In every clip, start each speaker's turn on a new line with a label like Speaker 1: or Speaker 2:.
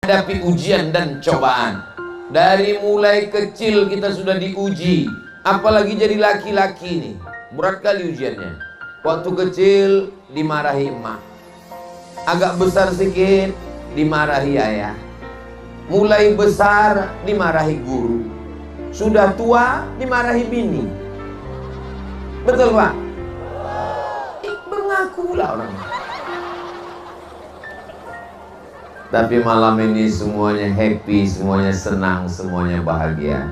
Speaker 1: Hadapi ujian dan cobaan. Dari mulai kecil kita sudah diuji, apalagi jadi laki-laki nih, berat kali ujiannya. Waktu kecil dimarahi emak, agak besar sedikit dimarahi ayah, mulai besar dimarahi guru, sudah tua dimarahi bini. Betul Pak? Mengakulah orang. Tapi malam ini semuanya happy, semuanya senang, semuanya bahagia.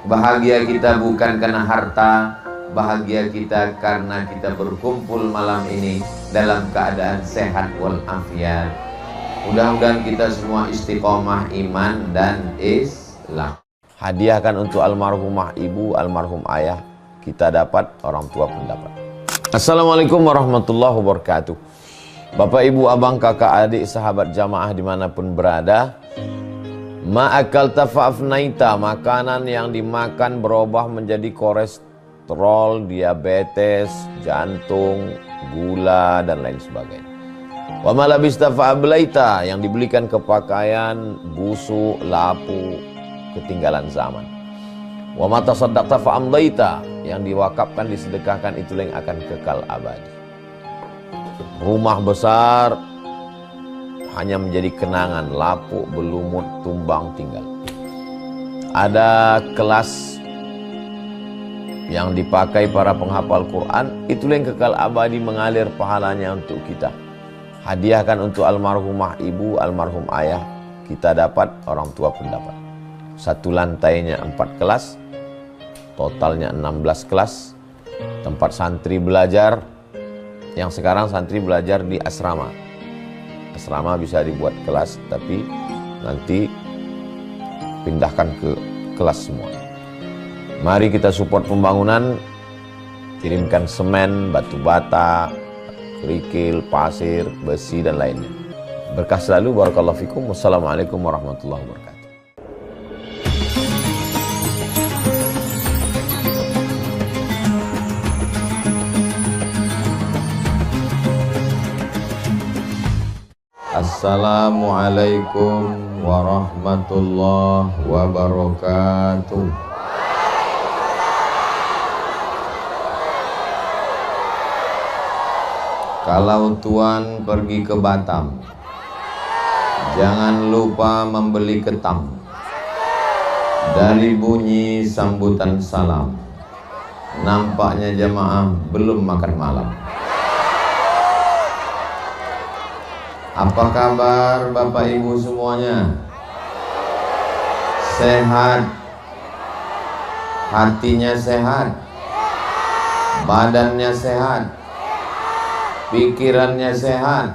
Speaker 1: Bahagia kita bukan karena harta, bahagia kita karena kita berkumpul malam ini dalam keadaan sehat walafiat. Mudah-mudahan kita semua istiqomah iman dan Islam. Hadiahkan untuk almarhumah ibu, almarhum ayah, kita dapat, orang tua pun dapat. Assalamualaikum warahmatullahi wabarakatuh. Bapak, ibu, abang, kakak, adik, sahabat jamaah dimanapun berada, ma'akal tafa'afnaita, makanan yang dimakan berubah menjadi kolesterol, diabetes, jantung, gula, dan lain sebagainya. Wa malabista fa'ablaita, yang dibelikan ke pakaian, busuk, lapu, ketinggalan zaman. Wa mata saddaqta fa'amdaita, yang diwakafkan, disedekahkan, itu yang akan kekal abadi. Rumah besar hanya menjadi kenangan, lapuk, berlumut, tumbang, tinggal. Ada kelas yang dipakai para penghafal Quran, itulah yang kekal abadi, mengalir pahalanya untuk kita. Hadiahkan untuk almarhumah ibu, almarhum ayah, kita dapat, orang tua pun dapat. Satu lantainya 4 kelas, totalnya 16 kelas, tempat santri belajar. Yang sekarang santri belajar di asrama. Asrama bisa dibuat kelas, tapi nanti pindahkan ke kelas semua. Mari kita support pembangunan, kirimkan semen, batu bata, kerikil, pasir, besi, dan lainnya. Berkah selalu, barakallahu fikum. Wassalamualaikum warahmatullahi wabarakatuh. Assalamualaikum warahmatullahi wabarakatuh. Kalau tuan pergi ke Batam, jangan lupa membeli ketam. Dari bunyi sambutan salam, nampaknya jamaah belum makan malam. Apa kabar Bapak Ibu semuanya? Sehat? Hatinya sehat? Badannya sehat? Pikirannya sehat?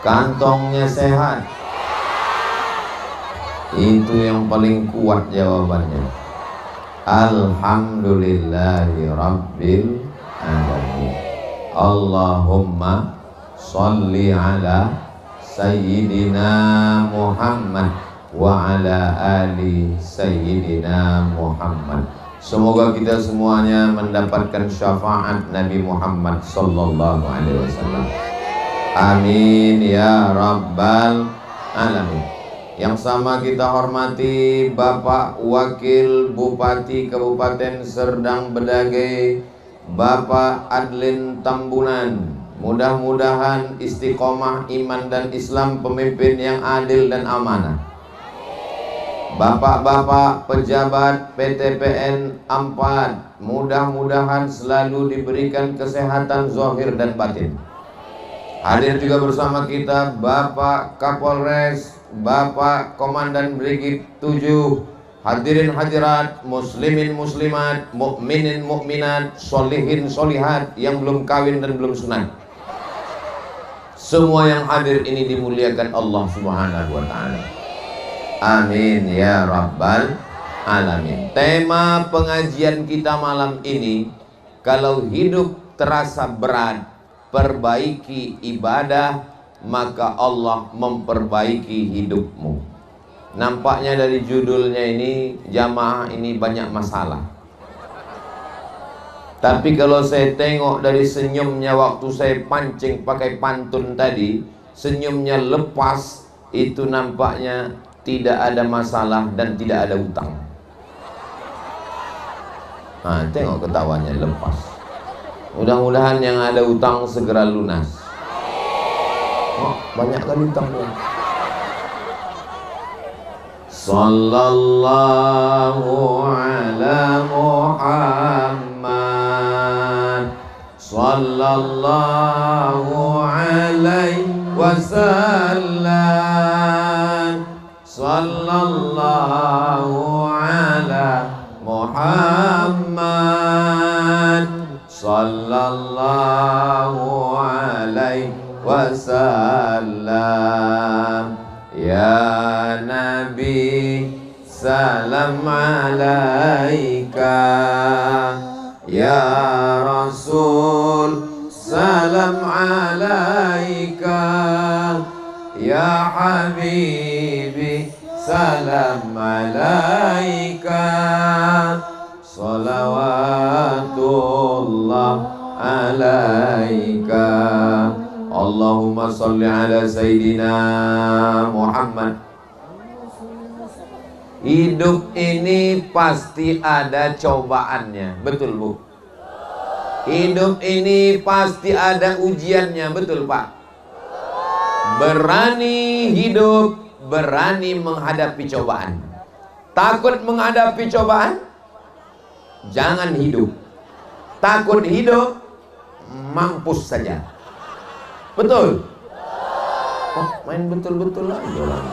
Speaker 1: Kantongnya sehat? Itu yang paling kuat jawabannya. Alhamdulillahi Rabbil Alamin. Allahumma Salli ala Sayyidina Muhammad wa ala ali Sayyidina Muhammad. Semoga kita semuanya mendapatkan syafaat Nabi Muhammad sallallahu alaihi wasallam. Amin ya rabbal alamin. Yang sama kita hormati Bapak Wakil Bupati Kabupaten Serdang Bedagai, Bapak Adlin Tambunan. Mudah-mudahan istiqomah iman dan Islam, pemimpin yang adil dan amanah. Bapak-bapak pejabat PTPN 4, mudah-mudahan selalu diberikan kesehatan zahir dan batin. Hadir juga bersama kita Bapak Kapolres, Bapak Komandan Brigif 7, hadirin hadirat, muslimin muslimat, mukminin mukminat, solihin solihat yang belum kawin dan belum sunat. Semua yang hadir ini dimuliakan Allah Subhanahu wa ta'ala. Amin ya rabbal alamin. Tema pengajian kita malam ini, kalau hidup terasa berat, perbaiki ibadah, maka Allah memperbaiki hidupmu. Nampaknya dari judulnya ini, jamaah ini banyak masalah. Tapi kalau saya tengok dari senyumnya waktu saya pancing pakai pantun tadi, senyumnya lepas, itu nampaknya tidak ada masalah dan tidak ada utang. Nah, tengok ketawanya lepas. Mudah-mudahan yang ada utang segera lunas. Oh, banyak kali utangnya. Sallallahu ala Muhammad, sallallahu alaihi wasallam, sallallahu ala Muhammad, sallallahu alaihi wasallam. Ya Nabi salam alaika, ya Rasul salam alaika, ya Habibi salam alaika, salawatullah alaika. Allahumma salli ala Sayyidina Muhammad. Hidup ini pasti ada cobaannya, betul Bu? Hidup ini pasti ada ujiannya, betul Pak? Berani hidup, berani menghadapi cobaan. Takut menghadapi cobaan? Jangan hidup. Takut hidup, mampus saja. Betul? Oh, main betul-betul aja lah.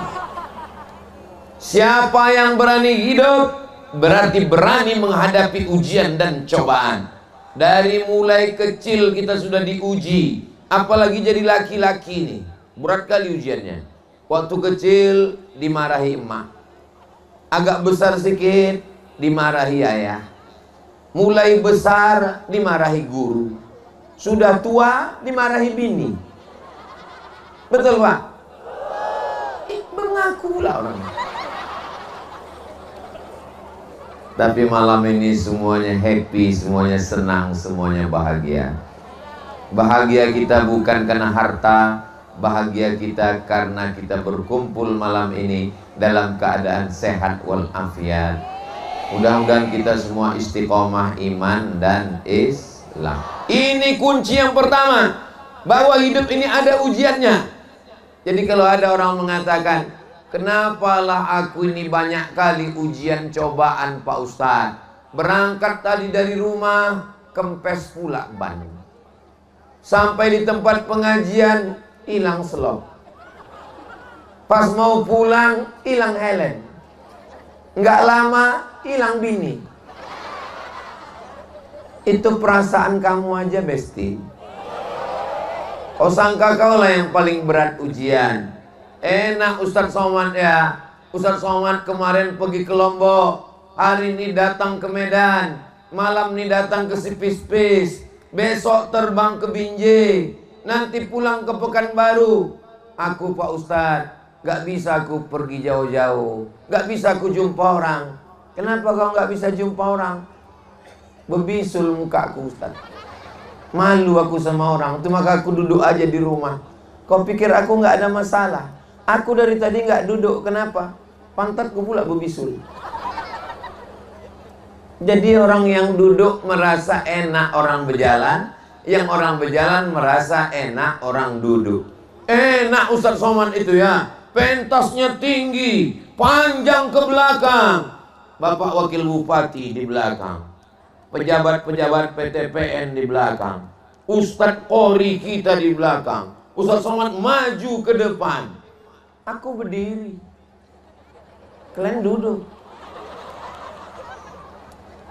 Speaker 1: Siapa yang berani hidup berarti berani menghadapi ujian dan cobaan. Dari mulai kecil kita sudah diuji, apalagi jadi laki-laki nih, berat kali ujiannya. Waktu kecil dimarahi emak, agak besar sedikit dimarahi ayah, mulai besar dimarahi guru, sudah tua dimarahi bini. Betul Pak? Mengaku lah orang. Tapi malam ini semuanya happy, semuanya senang, semuanya bahagia. Bahagia kita bukan karena harta, bahagia kita karena kita berkumpul malam ini dalam keadaan sehat walafiat. Mudah-mudahan kita semua istiqomah iman dan Islam. Ini kunci yang pertama, bahwa hidup ini ada ujiannya. Jadi kalau ada orang mengatakan, kenapalah aku ini banyak kali ujian cobaan Pak Ustadz, berangkat tadi dari rumah kempes pula ban, sampai di tempat pengajian hilang selop, pas mau pulang hilang helm, nggak lama hilang bini. Itu perasaan kamu aja Besti. Kau sangka kau lah yang paling berat ujian. Enak Ustadz Somad ya. Ustadz Somad kemarin pergi ke Lombok, hari ini datang ke Medan, malam ini datang ke Sipis-Pis, besok terbang ke Binjai, nanti pulang ke Pekanbaru. Aku Pak Ustadz, gak bisa aku pergi jauh-jauh, gak bisa aku jumpa orang. Kenapa kau gak bisa jumpa orang? Bebisul mukaku Ustadz, malu aku sama orang, itu maka aku duduk aja di rumah. Kau pikir aku nggak ada masalah? Aku dari tadi nggak duduk, kenapa? Pantatku pula berbisul. Jadi orang yang duduk merasa enak orang berjalan, yang orang berjalan merasa enak orang duduk. Enak Ustadz Somad itu ya, pentasnya tinggi, panjang ke belakang, Bapak Wakil Bupati di belakang, pejabat-pejabat PTPN di belakang, Ustadz Qori kita di belakang, Ustadz Somad maju ke depan, aku berdiri, kalian duduk.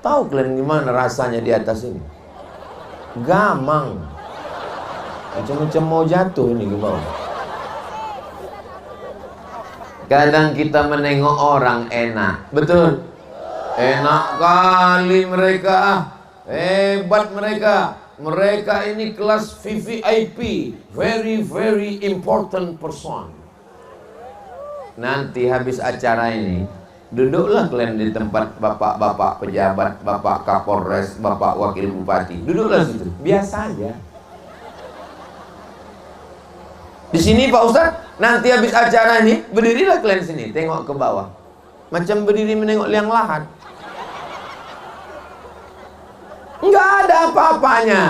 Speaker 1: Tahu kalian gimana rasanya di atas ini? Gamang, macam-macam mau jatuh ini ke bawah. Kadang kita menengok orang enak, betul? Enak kali mereka, hebat mereka. Mereka ini kelas VVIP, very very important person. Nanti habis acara ini, duduklah kalian di tempat bapak-bapak pejabat, bapak Kapolres, bapak Wakil Bupati. Duduklah situ, biasa aja. Di sini Pak Ustadz, nanti habis acara ini berdirilah kalian sini, tengok ke bawah, macam berdiri menengok liang lahat. Nggak ada apa-apanya.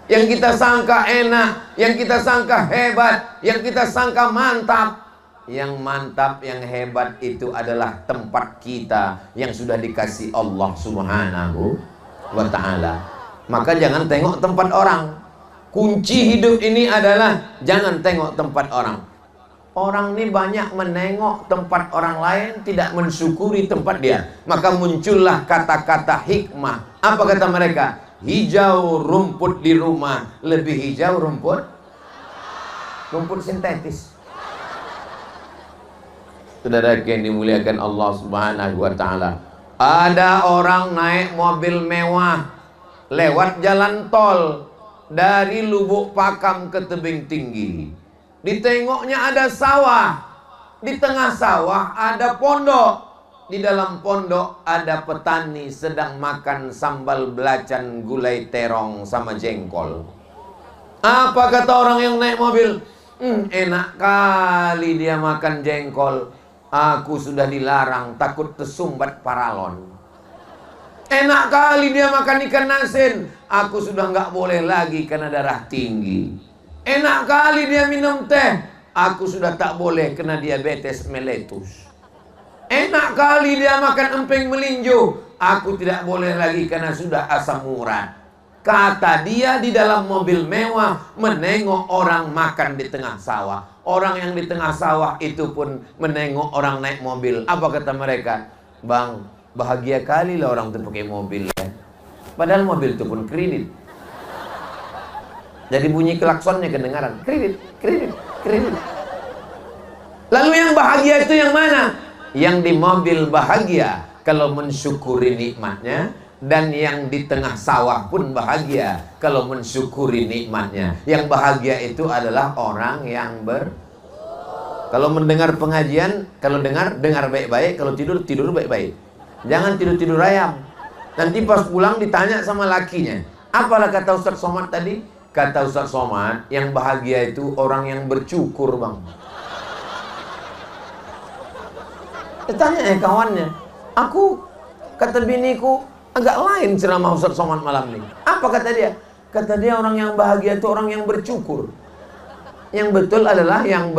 Speaker 1: Yang kita sangka enak, yang kita sangka hebat, yang kita sangka mantap. Yang mantap, yang hebat itu adalah tempat kita yang sudah dikasih Allah Subhanahu wa ta'ala. Maka jangan tengok tempat orang. Kunci hidup ini adalah jangan tengok tempat orang. Orang ini banyak menengok tempat orang lain, tidak mensyukuri tempat dia. Maka muncullah kata-kata hikmah. Apa kata mereka? Hijau rumput di rumah lebih hijau rumput sintetis. Saudara yang dimuliakan Allah Subhanahu wa ta'ala, ada orang naik mobil mewah lewat jalan tol dari Lubuk Pakam ke Tebing Tinggi. Ditengoknya ada sawah, di tengah sawah ada pondok. Di dalam pondok ada petani sedang makan sambal belacan, gulai terong sama jengkol. Apa kata orang yang naik mobil? Enak kali dia makan jengkol. Aku sudah dilarang, takut tersumbat paralon. Enak kali dia makan ikan asin. Aku sudah nggak boleh lagi karena darah tinggi. Enak kali dia minum teh. Aku sudah tak boleh kena diabetes meletus. Enak kali dia makan emping melinjo. Aku tidak boleh lagi karena sudah asam urat. Kata dia di dalam mobil mewah, menengok orang makan di tengah sawah. Orang yang di tengah sawah itu pun menengok orang naik mobil. Apa kata mereka? Bang, bahagia kali lah orang itu pakai mobil ya. Padahal mobil itu pun kredit. Jadi bunyi klaksonnya kedengaran. Kredit, kredit, kredit. Lalu yang bahagia itu yang mana? Yang di mobil bahagia kalau mensyukuri nikmatnya, dan yang di tengah sawah pun bahagia kalau mensyukuri nikmatnya. Yang bahagia itu adalah orang yang kalau mendengar pengajian, kalau dengar baik-baik, kalau tidur baik-baik. Jangan tidur ayam. Nanti pas pulang ditanya sama lakinya, apalah kata Ustaz Somad tadi? Kata Ustaz Somad, yang bahagia itu orang yang bercukur, bang. Ditanya kawannya, aku, kata biniku, agak lain ceramah Ustaz Somad malam ini. Apa kata dia? Kata dia orang yang bahagia itu orang yang bersyukur. Yang betul adalah yang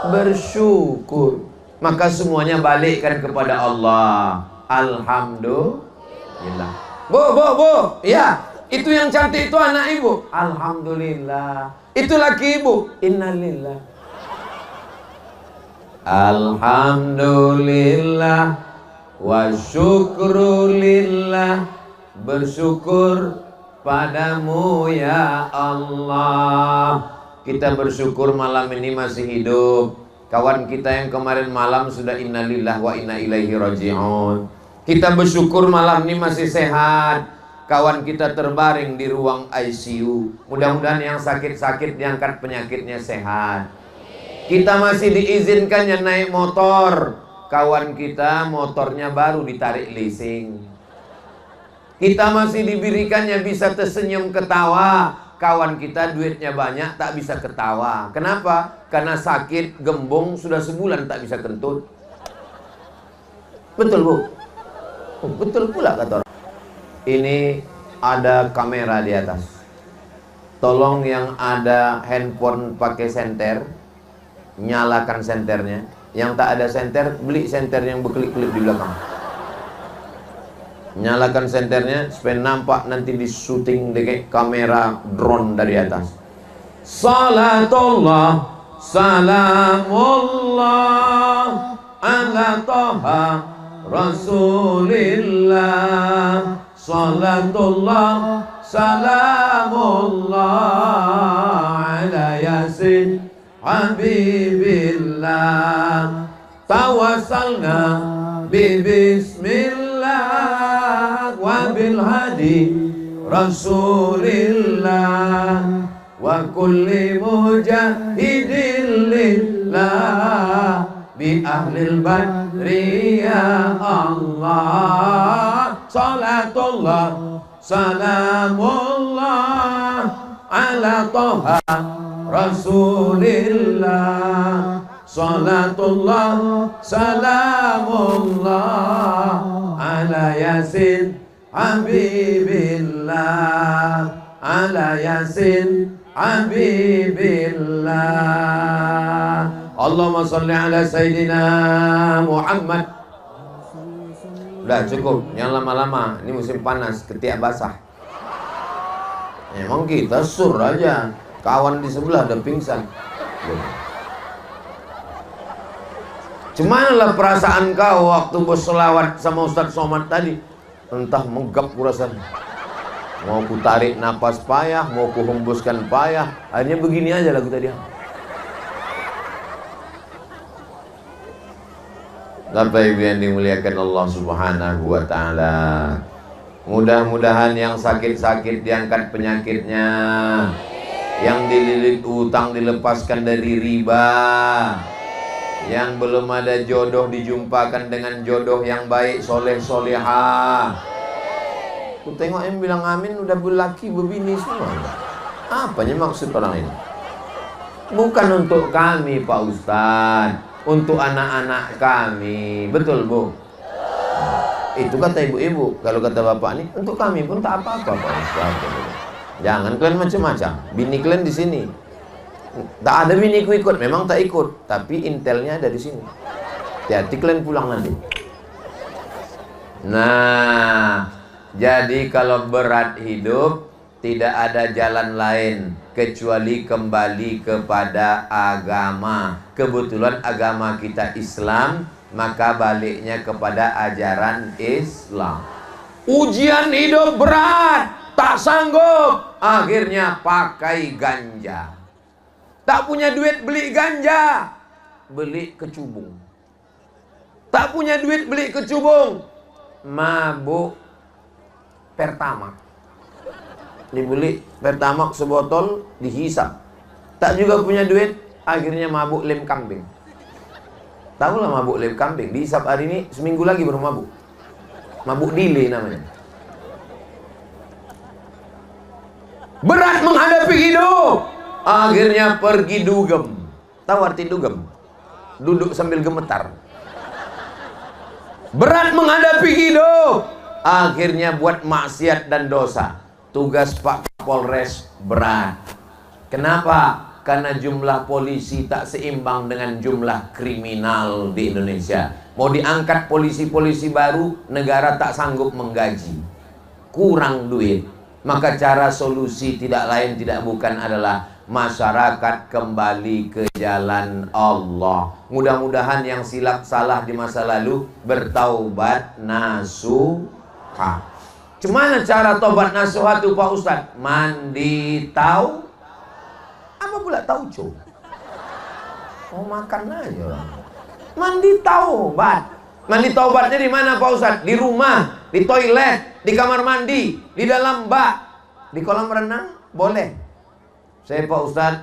Speaker 1: bersyukur. Maka semuanya balikkan kepada Allah. Alhamdulillah. Bu, ya, itu yang cantik itu anak ibu. Alhamdulillah. Itu laki ibu. Innalillah. Alhamdulillah wa syukrulillah. Bersyukur padamu ya Allah. Kita bersyukur malam ini masih hidup. Kawan kita yang kemarin malam sudah innalillah wa inna ilaihi raji'un. Kita bersyukur malam ini masih sehat. Kawan kita terbaring di ruang ICU. Mudah-mudahan yang sakit-sakit diangkat penyakitnya sehat. Kita masih diizinkannya naik motor. Kawan kita motornya baru ditarik leasing. Kita masih diberikannya bisa tersenyum ketawa. Kawan kita duitnya banyak tak bisa ketawa. Kenapa? Karena sakit gembung sudah sebulan tak bisa kentut. Betul bu? Oh, betul pula kata orang. Ini ada kamera di atas. Tolong yang ada handphone pakai senter, nyalakan senternya. Yang tak ada senter, beli senter yang berkelip-kelip di belakang. Nyalakan senternya supaya nampak nanti di syuting dengan kamera drone dari atas. Salatullah, salamullah ala Toha Rasulillah. Salatullah, salamullah ala Yasin Habibillah. Tawassalna bismillah wa bil hadi Rasulillah wa kulli mujahidin lillah bi ahlil badri ya Allah. Salatullah, salamullah ala Toha Rasulillah, salatullah salamullah ala yasin habibillah, ala yasin habibillah. Allahumma salli ala Sayyidina Muhammad. Udah cukup, yang lama-lama. Ini musim panas, ketiak basah. Emang kita sur aja. Kawan di sebelah udah pingsan. Cemanalah perasaan kau waktu berselawat sama Ustadz Somad tadi? Entah menggap kurasanya. Mau ku tarik napas payah, mau ku hembuskan payah. Akhirnya begini aja lagu tadi. Bapak Ibu yang dimuliakan Allah Subhanahu wa Ta'ala, mudah-mudahan yang sakit-sakit diangkat penyakitnya, yang dililit utang dilepaskan dari riba, yang belum ada jodoh dijumpakan dengan jodoh yang baik, soleh solehah. Ku tengok yang bilang amin udah berlaki berbini semua. Apanya maksud orang ini? Bukan untuk kami Pak Ustadz, untuk anak-anak kami. Betul Bu? Itu kata ibu-ibu. Kalau kata bapak ini, untuk kami pun tak apa-apa Pak Ustadz. Jangan kalian macam-macam. Bini kalian di sini. Tak ada bini ku ikut, memang tak ikut, tapi intelnya ada di sini. Hati-hati kalian pulang nanti. Nah, jadi kalau berat hidup, tidak ada jalan lain kecuali kembali kepada agama. Kebetulan agama kita Islam, maka baliknya kepada ajaran Islam. Ujian hidup berat, tak sanggup, akhirnya pakai ganja. Tak punya duit beli ganja, beli kecubung. Tak punya duit beli kecubung, mabuk Pertamax. Dibeli Pertamax sebotol, dihisap. Tak juga punya duit, akhirnya mabuk lem kambing. Tahulah mabuk lem kambing, dihisap hari ini, seminggu lagi baru mabuk. Mabuk dile namanya. Berat menghadapi hidup, akhirnya pergi dugem. Tahu arti dugem? Duduk sambil gemetar. Berat menghadapi hidup, akhirnya buat maksiat dan dosa. Tugas Pak Polres berat. Kenapa? Karena jumlah polisi tak seimbang dengan jumlah kriminal di Indonesia. Mau diangkat polisi-polisi baru, negara tak sanggup menggaji. Kurang duit. Maka cara solusi tidak lain tidak bukan adalah masyarakat kembali ke jalan Allah. Mudah-mudahan yang silap salah di masa lalu bertaubat nasuha. Gimana cara tobat nasuha itu Pak Ustadz? Mandi tahu? Apa pula tauco? Oh makan aja orang. Mandi taubat. Mandi taubatnya di mana Pak Ustadz? Di rumah, di toilet, di kamar mandi, di dalam bak, di kolam renang, boleh. Saya Pak Ustadz,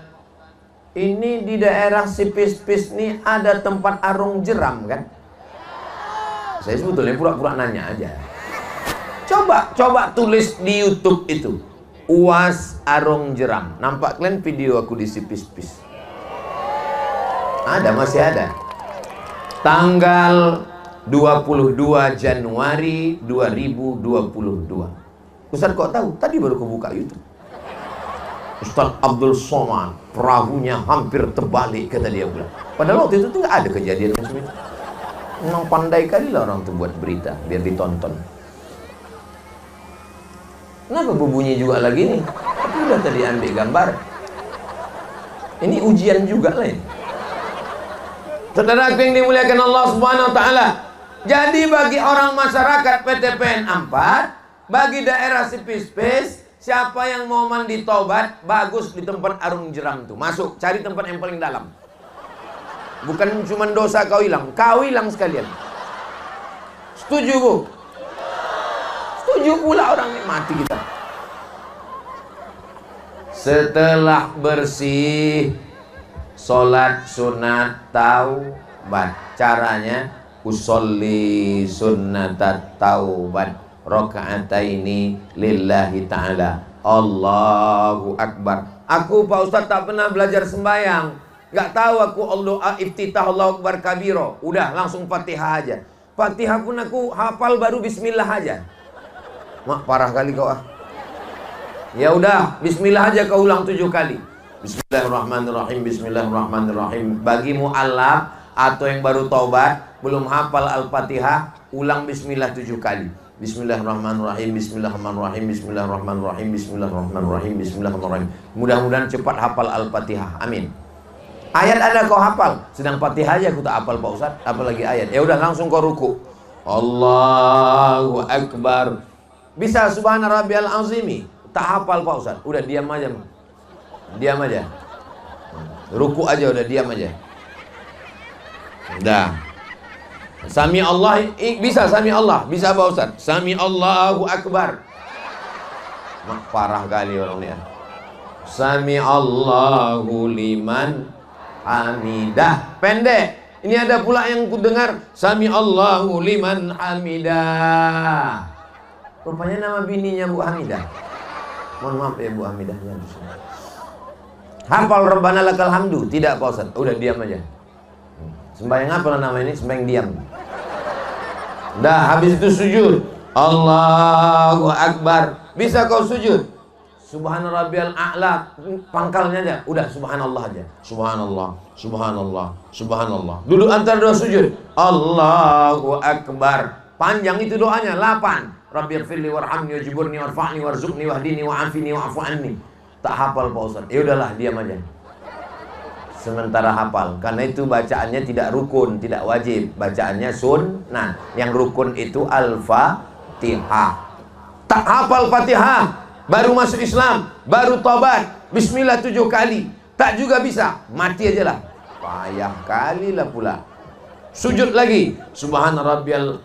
Speaker 1: ini di daerah Sipis-Pis nih ada tempat arung jeram kan? Saya sebetulnya pura-pura nanya aja. Coba tulis di YouTube itu, UAS arung jeram. Nampak kalian video aku di Sipis-Pis? Ada, masih ada. Tanggal 22 Januari 2022. Ustaz kok tahu? Tadi baru aku buka YouTube. Ustaz Abdul Somad, perahunya hampir terbalik, kata dia bilang. Padahal waktu itu tuh nggak ada kejadian macam itu. Memang pandai kali lah orang tuh buat berita biar ditonton. Kenapa berbunyi juga lagi nih? Tapi udah tadi ambil gambar. Ini ujian juga lah ini. Saudara yang dimuliakan Allah Subhanahu wa Ta'ala. Jadi bagi orang masyarakat PTPN 4, bagi daerah Sipis-Pis, siapa yang mau mandi taubat, bagus di tempat arung jeram tuh. Masuk, cari tempat yang paling dalam. Bukan cuma dosa kau hilang sekalian. Setuju Bu? Setuju pula orang ini, mati kita. Setelah bersih, sholat sunat taubat. Caranya usolli sunnatat taubat rakaataini lillahi ta'ala. Allahu Akbar. Aku Pak Ustadz tak pernah belajar sembahyang, nggak tahu aku Allah iftitah Allahu Akbar kabiro. Udah langsung Fatihah aja. Fatihah pun aku hafal baru bismillah aja. Mak, parah kali kau ah. Ya udah, bismillah aja kau ulang 7 kali. Bismillahirrahmanirrahim, bismillahirrahmanirrahim. Bagi mu'allaf atau yang baru taubat, belum hafal Al-Fatihah, ulang bismillah 7 kali. Bismillahirrahmanirrahim, bismillahirrahmanirrahim, bismillahirrahmanirrahim, bismillahirrahmanirrahim, bismillahirrahmanirrahim. Mudah-mudahan cepat hafal Al-Fatihah. Amin. Ayat ada kau hafal, sedang Fatihah aja aku tak hafal Pak Ustaz, apalagi ayat. Ya udah langsung kau ruku. Allahu Akbar. Bisa subhana rabbiyal azimi, tak hafal Pak Ustaz. Udah diam aja. Diam aja. Ruku aja udah diam aja. Udah. Sami Allah, bisa Sami Allah, bisa Pak Ustaz. Sami Allahu Akbar. Mak, parah kali orang ni. Sami Allahu liman hamidah. Pendek. Ini ada pula yang ku dengar Sami Allahu liman hamidah. Rupanya nama bininya Bu Hamidah. Mohon maaf ya Bu Hamidah. Hafal Rabbana lakal hamdu. Tidak Pak Ustaz. Udah diam aja. Sembahyang apa nama ini? Sembahyang diam. Dah habis itu sujud. Allahu Akbar. Bisa kau sujud. Subhana rabbiyal a'la, pangkalnya aja. Udah subhanallah aja. Subhanallah, subhanallah, subhanallah. Duduk antara dua sujud. Allahu Akbar. Panjang itu doanya 8. Rabbighfirli warhamni wajburni warfa'ni warzuqni wahdini wa'afini wa'fu anni. Tak hafal Pak Ustaz. Ya udahlah, diam aja. Sementara hafal. Karena itu bacaannya tidak rukun, tidak wajib. Bacaannya sunnah. Yang rukun itu Al-Fatihah. Tak hafal Fatihah, baru masuk Islam, baru tobat, bismillah 7 kali, tak juga bisa, mati aja lah. Payah kali lah pula. Sujud lagi, subhana rabbiyal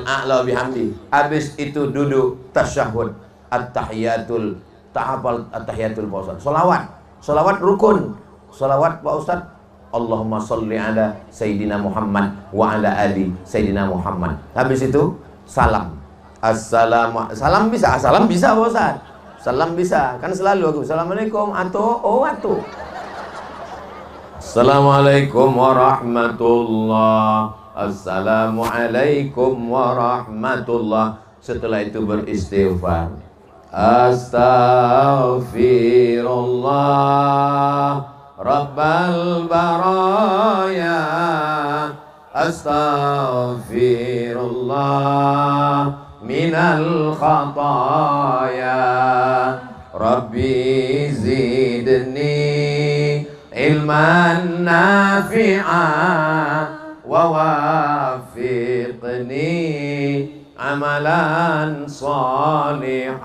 Speaker 1: a'la bihamdi. Habis itu duduk tasyahud, at-tahiyatul, tak hafal at-tahiyatul Pak Ustaz. Solawat rukun. Solawat Pak Ustaz, Allahumma salli ala Sayyidina Muhammad wa ala ali Sayyidina Muhammad. Habis itu salam. Salam bisa Pak Ustaz. Salam bisa, kan selalu aku assalamualaikum atau Assalamualaikum warahmatullah. Assalamualaikum warahmatullah. Setelah itu beristighfar. Astaghfirullah Rabbal baraya. Astaghfirullah minal khataya. Rabbi zidni ilman nafi'a wa wafiqni amalan salihah.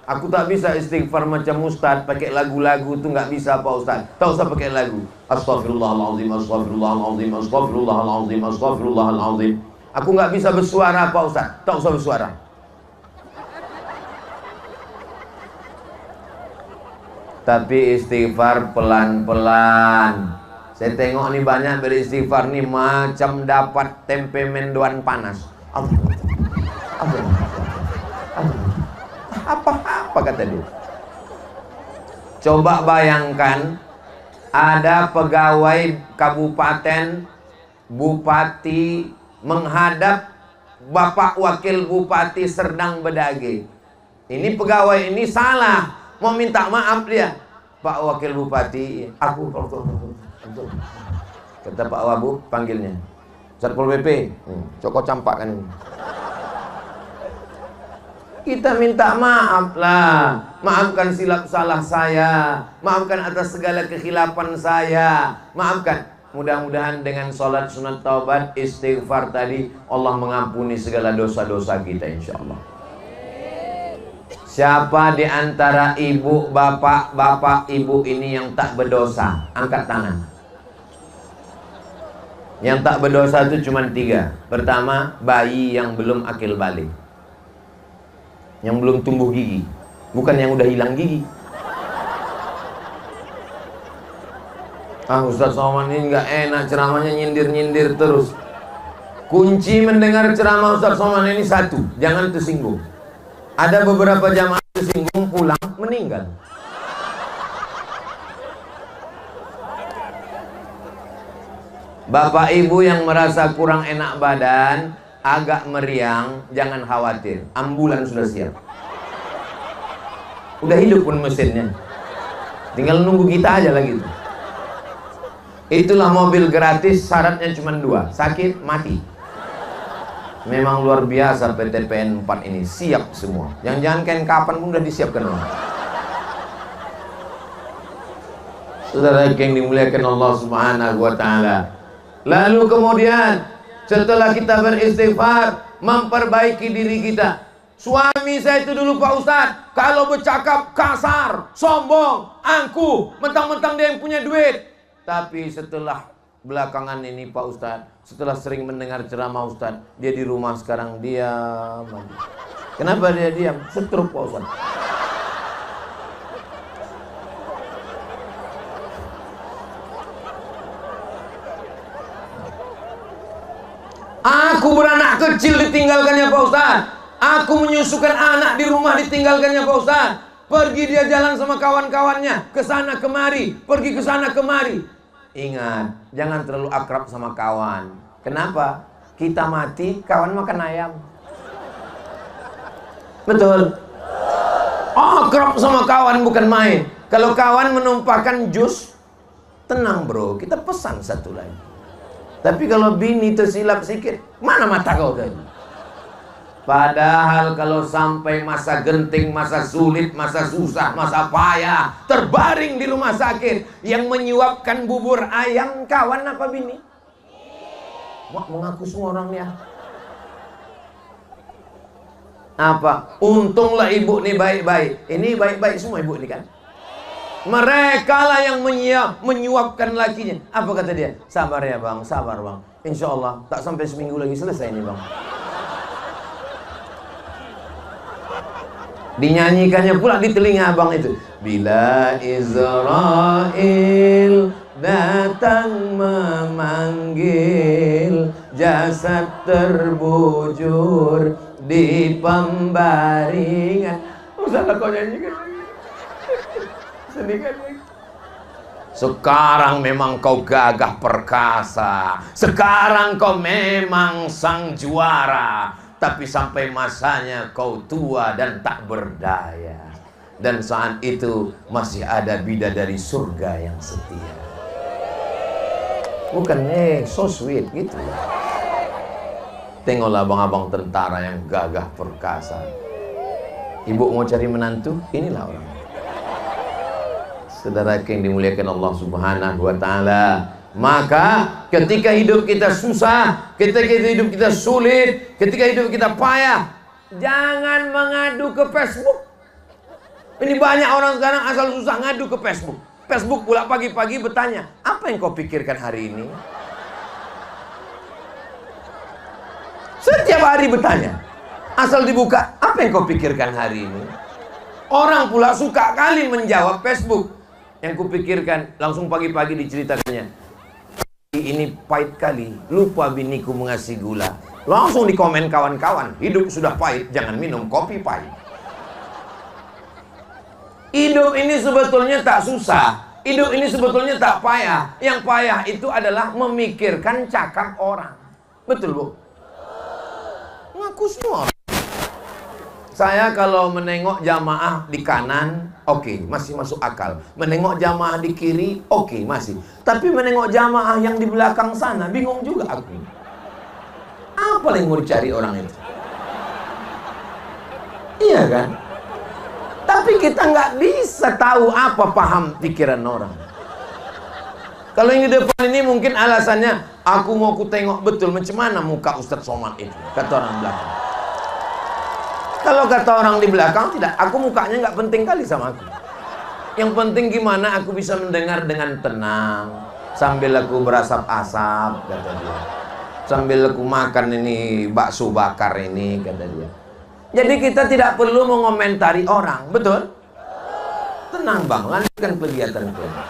Speaker 1: Aku tak bisa istighfar macam Ustaz, pakai lagu-lagu tu nggak bisa Pak Ustaz. Tak usah pakai lagu. Astaghfirullahalazim, astaghfirullahalazim, astaghfirullahalazim, astaghfirullahalazim. Aku nggak bisa bersuara Pak Ustaz, tak usah bersuara. Tapi istighfar pelan-pelan. Saya tengok nih banyak beristighfar nih macam dapat tempe mendoan panas. Apa kata dia? Coba bayangkan ada pegawai kabupaten, bupati menghadap Bapak Wakil Bupati Serdang Bedage. Ini pegawai ini salah, mau minta maaf dia. Pak Wakil Bupati, aku kata Pak Wabu panggilnya Satpol PP, Coko campak kan. Kita minta maaf lah, maafkan silap salah saya, maafkan atas segala kekhilafan saya, maafkan. Mudah-mudahan dengan sholat sunat taubat, istighfar tadi, Allah mengampuni segala dosa-dosa kita insya Allah. Siapa di antara ibu, bapak, ibu ini yang tak berdosa? Angkat tangan. Yang tak berdosa itu cuma 3. Pertama, bayi yang belum akil balik, yang belum tumbuh gigi, bukan yang udah hilang gigi. Ustaz Somad ini nggak enak ceramahnya, nyindir-nyindir terus. Kunci mendengar ceramah Ustaz Somad ini satu, jangan tersinggung. Ada beberapa jamaah tersinggung pulang meninggal. Bapak ibu yang merasa kurang enak badan, agak meriang, jangan khawatir, ambulan sudah siap. Udah hidup pun mesinnya, tinggal nunggu kita aja lagi. Itulah mobil gratis, syaratnya cuma 2, sakit mati. Memang luar biasa PT PN 4 ini, siap semua. Jangan kain kapan pun udah disiapkan orang. Saudara yang dimuliakan Allah Subhanahu wa Ta'ala. Lalu kemudian setelah kita beristighfar, memperbaiki diri kita. Suami saya itu dulu Pak Ustadz, kalau bercakap kasar, sombong, angkuh, mentang-mentang dia yang punya duit. Tapi setelah belakangan ini Pak Ustadz, setelah sering mendengar ceramah Ustadz, dia di rumah sekarang diam. Kenapa dia diam? Stroke Pak Ustadz. Aku beranak kecil ditinggalkannya Pak Ustadz. Aku menyusukan anak di rumah ditinggalkannya Pak Ustadz. Pergi dia jalan sama kawan-kawannya, ke sana kemari, pergi ke sana kemari. Ingat, jangan terlalu akrab sama kawan. Kenapa? Kita mati, kawan makan ayam. Betul? Akrab sama kawan bukan main. Kalau kawan menumpahkan jus, tenang bro, kita pesan satu lagi. Tapi kalau bini tersilap sikit, mana mata kau tadi? Padahal kalau sampai masa genting, masa sulit, masa susah, masa payah, terbaring di rumah sakit, yang menyuapkan bubur ayam kawan apa bini? Wah, mengaku semua orangnya. Apa? Untunglah ibu nih baik-baik. Ini baik-baik semua ibu ini kan? Mereka lah yang menyuapkan lakinya. Apa kata dia? Sabar ya bang, sabar bang. Insya Allah tak sampai seminggu lagi selesai nih bang. Dinyanyikannya pula di telinga abang itu. Bila Israel datang memanggil, jasad terbujur di pembaringan. Salah kau nyanyikan lagi. Sekarang memang kau gagah perkasa, sekarang kau memang sang juara, tapi sampai masanya kau tua dan tak berdaya. Dan saat itu masih ada bidadari surga yang setia. Bukan so sweet gitu. Tengoklah abang-abang tentara yang gagah perkasa. Ibu mau cari menantu, inilah orang. Saudara yang dimuliakan Allah Subhanahu wa Ta'ala, maka ketika hidup kita susah, ketika hidup kita sulit, ketika hidup kita payah, jangan mengadu ke Facebook. Ini banyak orang sekarang asal susah ngadu ke Facebook. Facebook pula pagi-pagi bertanya, apa yang kau pikirkan hari ini? Setiap hari bertanya, asal dibuka, apa yang kau pikirkan hari ini? Orang pula suka kali menjawab Facebook. Yang kupikirkan, langsung pagi-pagi diceritakannya, ini pahit kali, lupa biniku mengasih gula. Langsung di komen kawan-kawan, hidup sudah pahit, jangan minum kopi pahit. Hidup ini sebetulnya tak susah, hidup ini sebetulnya tak payah. Yang payah itu adalah memikirkan cakap orang. Betul bu? Ngaku semua. Saya kalau menengok jamaah di kanan, oke, masih masuk akal. Menengok jamaah di kiri, oke, masih. Tapi menengok jamaah yang di belakang sana, bingung juga aku. Apa yang mau dicari orang itu? Iya kan? Tapi kita nggak bisa tahu apa paham pikiran orang. Kalau yang di depan ini mungkin alasannya, aku mau ku tengok betul macam mana muka Ustadz Somad itu, kata orang belakang. Kalau kata orang di belakang, tidak, aku mukanya nggak penting kali sama aku. Yang penting gimana aku bisa mendengar dengan tenang, sambil aku berasap-asap, kata dia. Sambil aku makan ini bakso bakar ini, kata dia. Jadi kita tidak perlu mengomentari orang, betul? Tenang bang, lanjutkan kegiatan kita.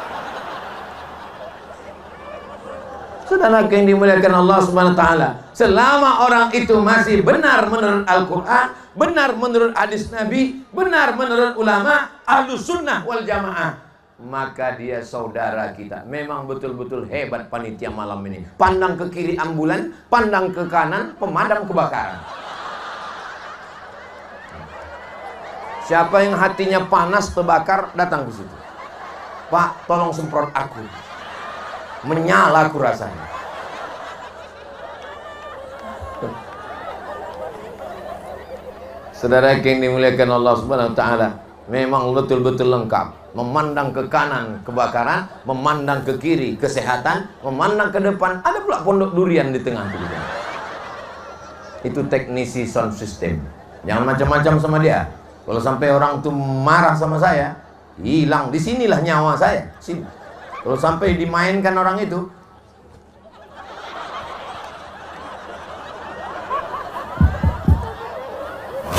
Speaker 1: Saudara yang dimuliakan Allah Subhanahu wa Ta'ala, selama orang itu masih benar menurut Al-Quran, benar menurut hadis Nabi, benar menurut ulama Ahlus Sunnah wal Jamaah, maka dia saudara kita. Memang betul-betul hebat panitia malam ini. Pandang ke kiri ambulan, pandang ke kanan pemadam kebakaran. Siapa yang hatinya panas terbakar, datang ke situ. Pak, tolong semprot aku. Menyala aku rasanya. Saudara yang dimuliakan Allah Subhanahu wa taala, memang betul-betul lengkap. Memandang ke kanan kebakaran, memandang ke kiri kesehatan, memandang ke depan ada pula pondok durian di tengah itu. Itu teknisi sound system. Jangan macam-macam sama dia. Kalau sampai orang tuh marah sama saya, hilang. Disinilah nyawa saya. Sini. Kalau sampai dimainkan orang itu,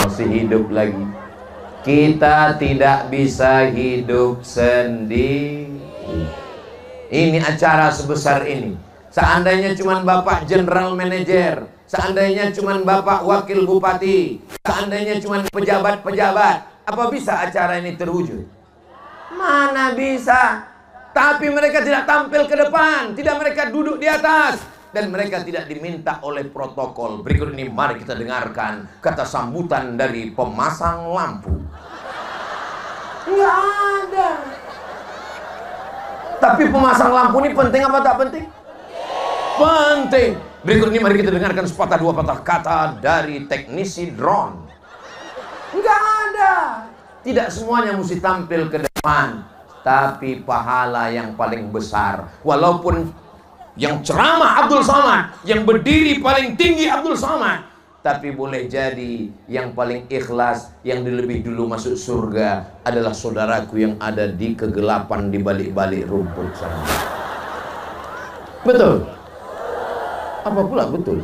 Speaker 1: masih hidup lagi. Kita tidak bisa hidup sendiri. Ini acara sebesar ini. Seandainya cuma Bapak General Manager, seandainya cuma Bapak Wakil Bupati, seandainya cuma pejabat-pejabat, apa bisa acara ini terwujud? Mana bisa? Tapi mereka tidak tampil ke depan, tidak mereka duduk di atas, dan mereka tidak diminta oleh protokol. Berikut ini mari kita dengarkan kata sambutan dari pemasang lampu. Nggak ada. Tapi pemasang lampu ini penting apa tak penting? Penting. Berikut ini mari kita dengarkan sepatah dua patah kata dari teknisi drone. Nggak ada. Tidak semuanya mesti tampil ke depan, tapi pahala yang paling besar. Walaupun yang ceramah Abdul Somad, yang berdiri paling tinggi Abdul Somad, tapi boleh jadi yang paling ikhlas, yang lebih dulu masuk surga adalah saudaraku yang ada di kegelapan di balik-balik rumput sana. Betul? Apa pula betul?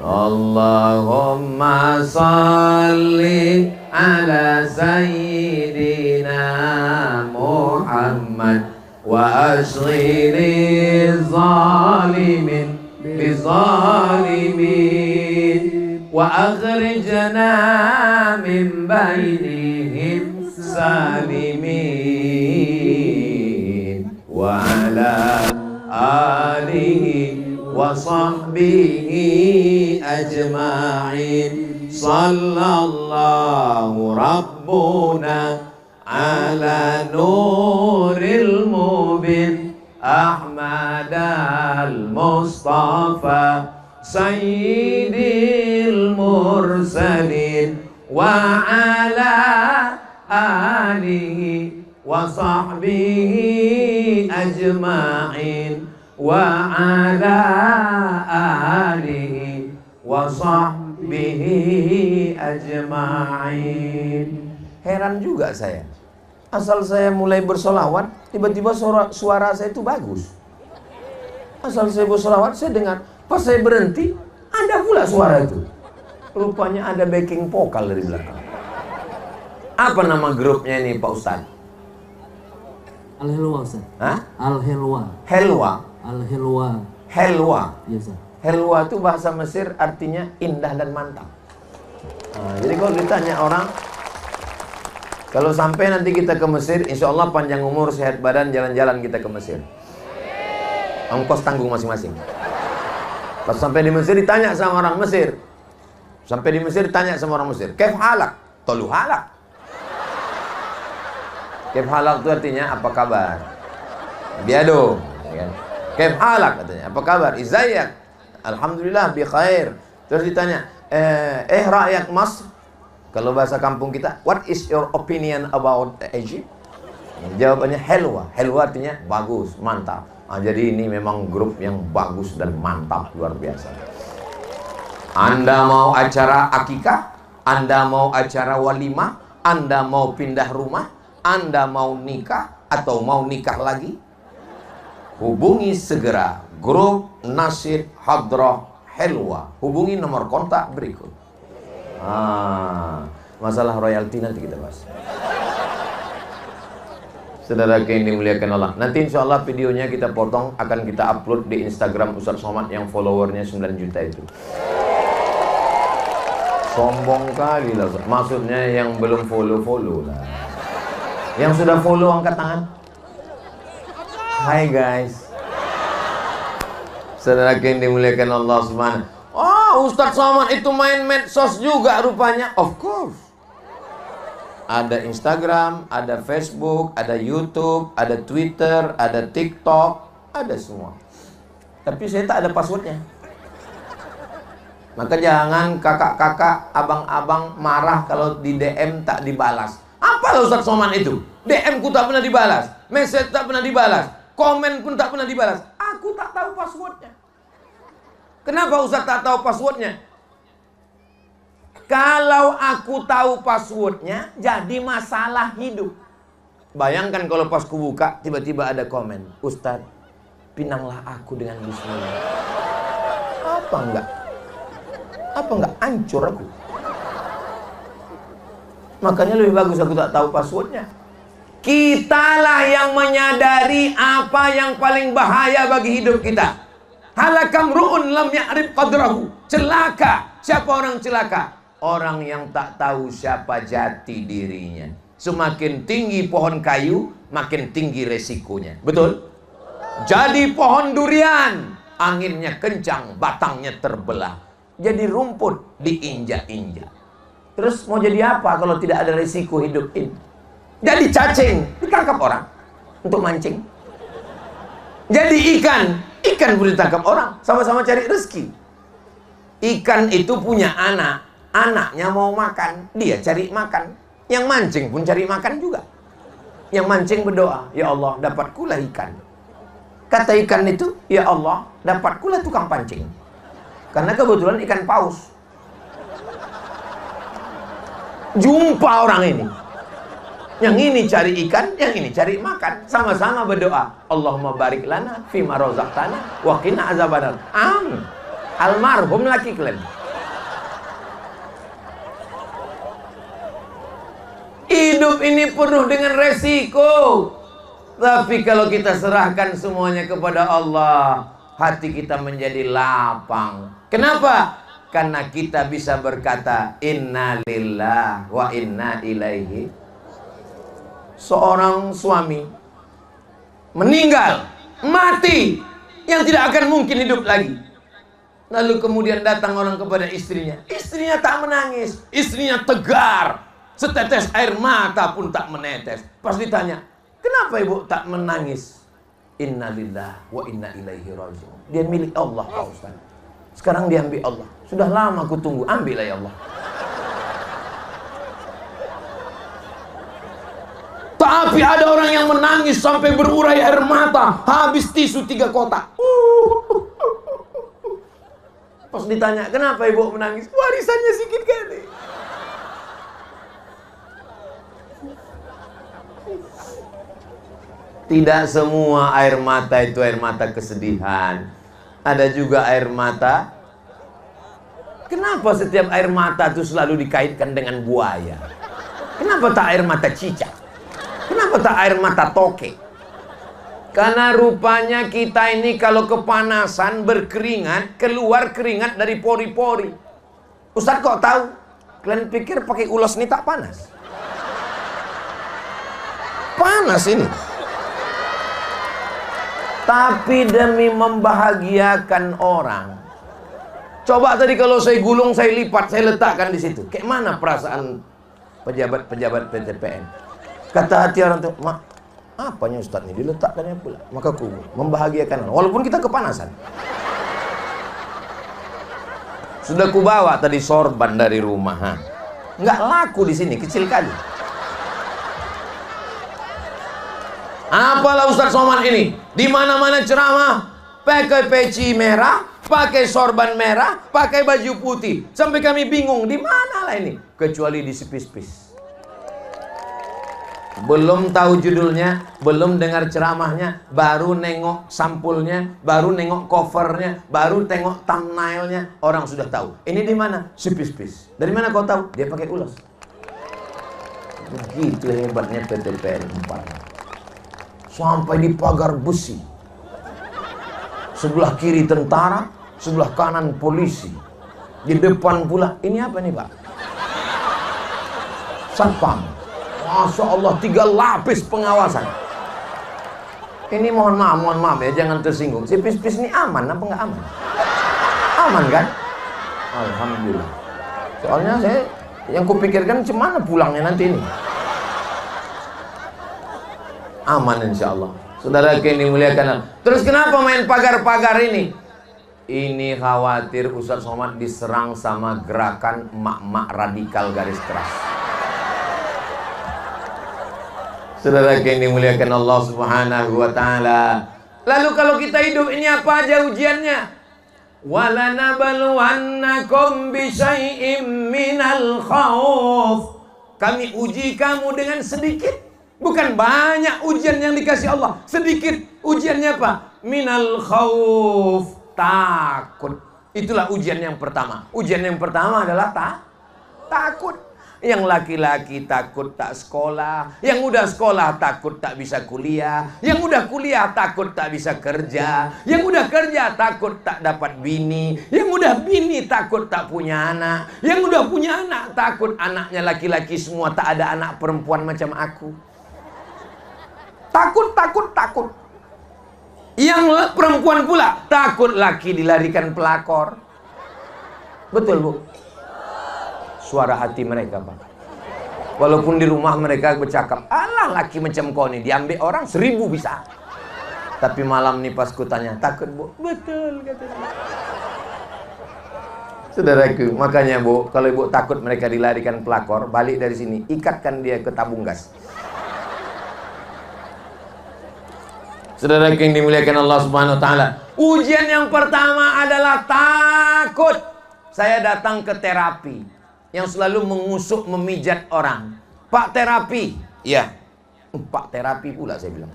Speaker 1: Allahumma salli ala sayyidina Muhammad wa ashghili zalimin bizalimin wa akhrijna min bainihim salimin wa ala alihi wa sahbihi ajma'in. Sallallahu rabbuna ala nuril mubin Ahmad al-Mustafa sayyidil mursalin wa ala alihi wa sahbihi ajma'in wa ala alihi wa sahbihi ajma'in. Heran juga saya. Asal saya mulai bersolawat, tiba-tiba suara saya itu bagus. Asal saya bersolawat, saya dengar. Pas saya berhenti, ada pula suara itu. Rupanya ada backing vokal dari belakang. Apa nama grupnya ini Pak Ustadz?
Speaker 2: Al-Helwa Ustaz.
Speaker 1: Hah?
Speaker 2: Al-Helwa.
Speaker 1: Helwa.
Speaker 2: Al-Helwa.
Speaker 1: Helwa.
Speaker 2: Iya Ustaz.
Speaker 1: Helwa itu bahasa Mesir artinya indah dan mantap. Nah, jadi kalau ditanya orang, kalau sampai nanti kita ke Mesir, insya Allah panjang umur, sehat badan, jalan-jalan kita ke Mesir. Ongkos tanggung masing-masing. Pas sampai di Mesir ditanya sama orang Mesir. Sampai di Mesir ditanya sama orang Mesir, "Kaif halak?" "Tolu halak." Kaif halak itu artinya apa kabar? Biado. Kaif halak katanya, apa kabar? Izayak. Alhamdulillah bi khair. Terus ditanya, rakyat Masr, kalau bahasa kampung kita, what is your opinion about Egypt? Jawabannya helwa. Helwa artinya bagus, mantap. Nah, jadi ini memang grup yang bagus dan mantap, luar biasa. Anda mau acara akikah, Anda mau acara walimah, Anda mau pindah rumah, Anda mau nikah atau mau nikah lagi, hubungi segera grup Nasyid Hadrah Helwa. Hubungi nomor kontak berikut. Masalah royalti nanti kita bahas. Saudara yang dimuliakan Allah, nanti insya Allah videonya kita potong, akan kita upload di Instagram Ustadz Somad yang followernya 9 juta itu. Sombong kali lah. Maksudnya yang belum follow lah. Yang sudah follow angkat tangan. Hai guys. Saudara yang dimuliakan Allah Subhanahu. Oh, Ustadz Somad itu main medsos juga rupanya. Of course. Ada Instagram, ada Facebook, ada YouTube, ada Twitter, ada TikTok, ada semua. Tapi saya tak ada passwordnya. Maka jangan kakak-kakak, abang-abang marah kalau di DM tak dibalas. Apa Ustadz Somad itu? DM ku tak pernah dibalas, message tak pernah dibalas, komen pun tak pernah dibalas. Aku tak tahu passwordnya. Kenapa Ustadz tak tahu passwordnya? Kalau aku tahu passwordnya, jadi masalah hidup. Bayangkan kalau pas ku buka, tiba-tiba ada komen, Ustadz, pinanglah aku dengan bismillah. Apa enggak? Apa enggak? Hancur aku. Makanya lebih bagus aku tak tahu passwordnya. Kitalah yang menyadari apa yang paling bahaya bagi hidup kita. Halakam ru'un lam ya'rif qadrahu. Celaka. Siapa orang celaka? Orang yang tak tahu siapa jati dirinya. Semakin tinggi pohon kayu, makin tinggi resikonya. Betul? Jadi pohon durian, anginnya kencang, batangnya terbelah. Jadi rumput diinjak-injak. Terus mau jadi apa kalau tidak ada resiko hidup ini? Jadi cacing, ditangkap orang untuk mancing. Jadi ikan boleh ditangkap orang, sama-sama cari rezeki. Ikan itu punya anak, anaknya mau makan, dia cari makan. Yang mancing pun cari makan juga. Yang mancing berdoa, ya Allah, dapatkulah ikan. Kata ikan itu, ya Allah, dapatkulah tukang pancing. Karena kebetulan ikan paus. Jumpa orang ini. Yang ini cari ikan, yang ini cari makan. Sama-sama berdoa. Allahumma barik lana fima razaqtana wa qina azabannar. Amin. Almarhum laki kalian. Hidup ini penuh dengan resiko. Tapi kalau kita serahkan semuanya kepada Allah, hati kita menjadi lapang. Kenapa? Karena kita bisa berkata inna lillah wa inna ilaihi. Seorang suami meninggal, mati, yang tidak akan mungkin hidup lagi. Lalu kemudian datang orang kepada istrinya. Istrinya tak menangis, istrinya tegar, setetes air mata pun tak menetes. Pas ditanya, kenapa ibu tak menangis? Inna lillah wa inna ilaihi raji'un. Dia milik Allah, Pak Ustaz. Sekarang diambil Allah. Sudah lama aku tunggu, ambillah ya Allah. Tapi ada orang yang menangis sampai berurai air mata, habis tisu 3 kotak. Pas ditanya, kenapa ibu menangis? Warisannya sedikit kali. Tidak semua air mata itu air mata kesedihan. Ada juga air mata. Kenapa setiap air mata itu selalu dikaitkan dengan buaya? Kenapa tak air mata cicak? Kenapa tak air mata toke? Karena rupanya kita ini kalau kepanasan berkeringat, keluar keringat dari pori-pori. Ustaz kok tahu? Kalian pikir pakai ulos ini tak panas? Panas ini. Tapi demi membahagiakan orang. Coba tadi kalau saya gulung, saya lipat, saya letakkan di situ. Kayak mana perasaan pejabat-pejabat PTPN? Kata hati orang itu, mak, apanya Ustadz ini? Diletakkannya pula. Maka ku membahagiakan orang. Walaupun kita kepanasan. Sudah ku bawa tadi sorban dari rumah. Ha? Nggak laku di sini, kecil kali. Apalah Ustadz Somad ini? Di mana-mana ceramah, pakai peci merah, pakai sorban merah, pakai baju putih. Sampai kami bingung, di mana lah ini? Kecuali di Spis-Spis. Belum tahu judulnya, belum dengar ceramahnya, baru nengok sampulnya, baru nengok covernya, baru tengok thumbnailnya, orang sudah tahu. Ini di mana? Spis-Spis. Dari mana kau tahu? Dia pakai ulos. Begitu hebatnya PTPN 4. Sampai di pagar besi. Sebelah kiri tentara, sebelah kanan polisi. Di depan pula, ini apa nih Pak? Satpam. Masya Allah, 3 lapis pengawasan. Ini mohon maaf ya, jangan tersinggung. Si pis-pis ini aman apa nggak aman? Aman kan? Alhamdulillah. Soalnya saya yang kupikirkan cemana pulangnya nanti ini. Aman insya Allah. Saudara yang dimuliakan. Terus kenapa main pagar-pagar ini? Ini khawatir Ustadz Somad diserang sama gerakan emak-emak radikal garis keras. Saudara yang dimuliakan Allah Subhanahu wa ta'ala. Lalu kalau kita hidup ini apa aja ujiannya? Walanabluwannakum bisyai'im minal khauf. Kami uji kamu dengan sedikit, bukan banyak ujian yang dikasih Allah. Sedikit ujiannya apa? Minal khauf. Takut. Itulah ujian yang pertama. Ujian yang pertama adalah takut. Yang laki-laki takut tak sekolah, yang udah sekolah takut tak bisa kuliah, yang udah kuliah takut tak bisa kerja, yang udah kerja takut tak dapat bini, yang udah bini takut tak punya anak, yang udah punya anak takut anaknya laki-laki semua, tak ada anak perempuan macam aku. Takut. Yang perempuan pula takut laki dilarikan pelakor. Betul Bu? Suara hati mereka Pak. Walaupun di rumah mereka bercakap, alah laki macam kau nih diambil orang 1000 bisa. Tapi malam nih pas kutanya, takut Bu? Betul katanya. Saudaraku, makanya Bu, kalau Ibu takut mereka dilarikan pelakor, balik dari sini, ikatkan dia ke tabung gas. Saudara yang dimuliakan Allah Subhanahu wa ta'ala. Ujian yang pertama adalah takut. Saya datang ke terapi yang selalu mengusuk, memijat orang. Pak terapi. Iya. Pak terapi pula saya bilang.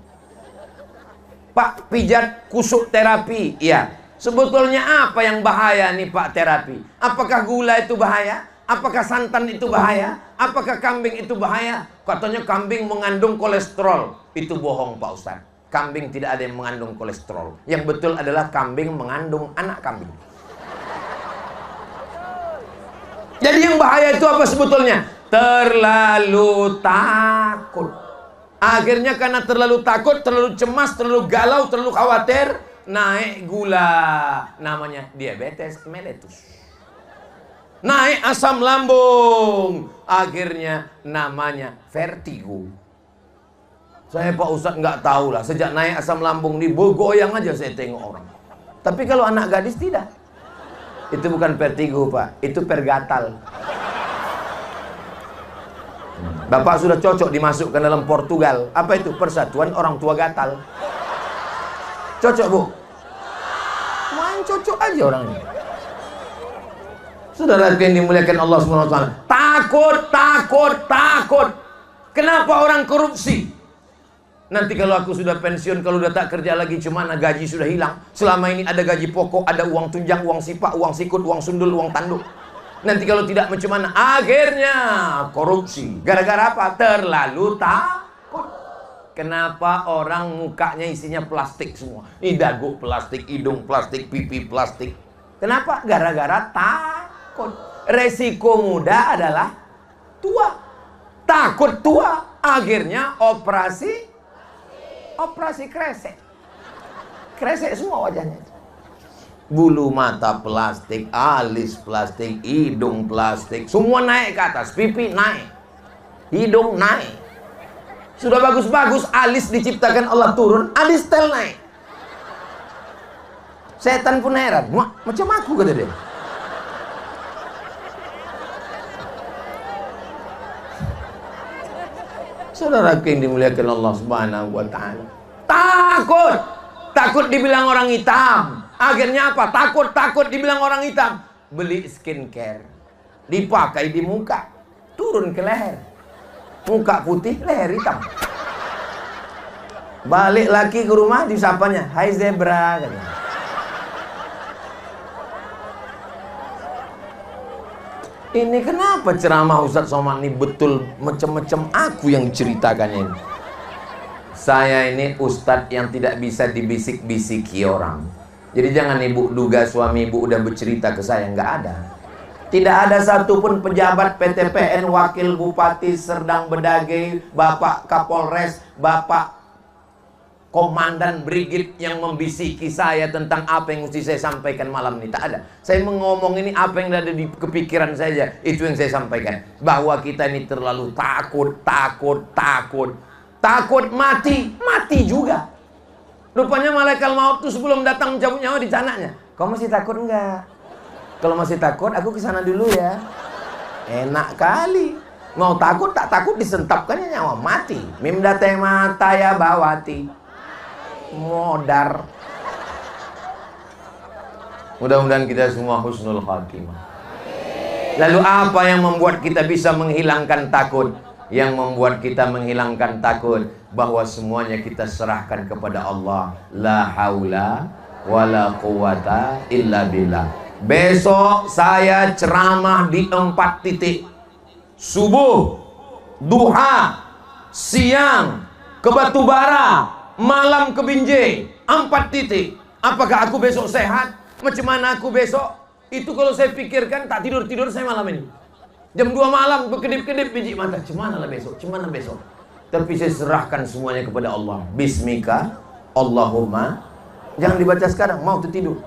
Speaker 1: Pak pijat kusuk terapi. Iya. Sebetulnya apa yang bahaya nih Pak terapi? Apakah gula itu bahaya? Apakah santan itu bahaya? Apakah kambing itu bahaya? Katanya kambing mengandung kolesterol. Itu bohong Pak Ustadz. Kambing tidak ada yang mengandung kolesterol. Yang betul adalah kambing mengandung anak kambing. Jadi yang bahaya itu apa sebetulnya? Terlalu takut. Akhirnya karena terlalu takut, terlalu cemas, terlalu galau, terlalu khawatir, naik gula. Namanya diabetes mellitus. Naik asam lambung. Akhirnya namanya vertigo. Saya Pak Ustadz nggak tahu lah. Sejak naik asam lambung nih bergoyang aja saya tengok orang. Tapi kalau anak gadis tidak. Itu bukan vertigo Pak, itu pergatal. Bapak sudah cocok dimasukkan dalam Portugal. Apa itu? Persatuan Orang Tua Gatal. Cocok Bu? Main cocok aja orang ini. Saudara yang dimuliakan Allah SWT. Takut. Kenapa orang korupsi? Nanti kalau aku sudah pensiun, kalau udah tak kerja lagi, cuman gaji sudah hilang. Selama ini ada gaji pokok, ada uang tunjang, uang sipak, uang sikut, uang sundul, uang tanduk. Nanti kalau tidak macam mana? Akhirnya korupsi. Gara-gara apa? Terlalu takut. Kenapa orang mukanya isinya plastik semua? Ini dagu plastik, hidung plastik, pipi plastik. Kenapa? Gara-gara takut. Resiko muda adalah tua. Takut tua. Akhirnya operasi kresek. Kresek semua wajahnya. Bulu mata plastik, alis plastik, hidung plastik, semua naik ke atas. Pipi naik, hidung naik. Sudah bagus-bagus alis diciptakan Allah turun, alis tel naik. Setan pun heran, macam aku kata dia. Saudara yang dimuliakan Allah Subhanahu wa ta'ala. Takut dibilang orang hitam. Akhirnya apa? Takut dibilang orang hitam. Beli skincare, dipakai di muka, turun ke leher. Muka putih, leher hitam. Balik lagi ke rumah, disapanya, hai zebra katanya. Ini kenapa ceramah Ustadz Somad ini betul macam-macam aku yang ceritakannya ini. Saya ini Ustadz yang tidak bisa dibisik-bisiki orang. Jadi jangan ibu duga suami ibu udah bercerita ke saya, nggak ada. Tidak ada satupun pejabat PTPN, wakil bupati Serdang Bedagai, Bapak Kapolres, Bapak Komandan Brigit yang membisiki saya tentang apa yang mesti saya sampaikan malam ini. Tak ada. Saya ngomong ini apa yang ada di kepikiran saja. Itu yang saya sampaikan. Bahwa kita ini terlalu takut. Takut mati. Mati juga. Rupanya malaikat maut itu sebelum datang mencabut nyawa di tanahnya. Kau masih takut enggak? Kalau masih takut, aku ke sana dulu ya. Enak kali. Mau takut, tak takut disentapkannya nyawa. Mati. Mimda teh mata ya bawati. Modar. Mudah-mudahan kita semua husnul khatimah. Lalu apa yang membuat kita bisa menghilangkan takut? Yang membuat kita menghilangkan takut, bahwa semuanya kita serahkan kepada Allah. La haula wala quwata illa billah. Besok saya ceramah di 4 titik. Subuh, duha, siang ke Batubara, malam ke Binjai. 4 titik. Apakah aku besok sehat? Macam mana aku besok? Itu kalau saya pikirkan tak tidur-tidur saya malam ini. Jam 2 malam berkedip-kedip biji mata. Cemana lah besok? Cemana besok? Tapi saya serahkan semuanya kepada Allah. Bismika Allahumma. Jangan dibaca sekarang, mau tertidur.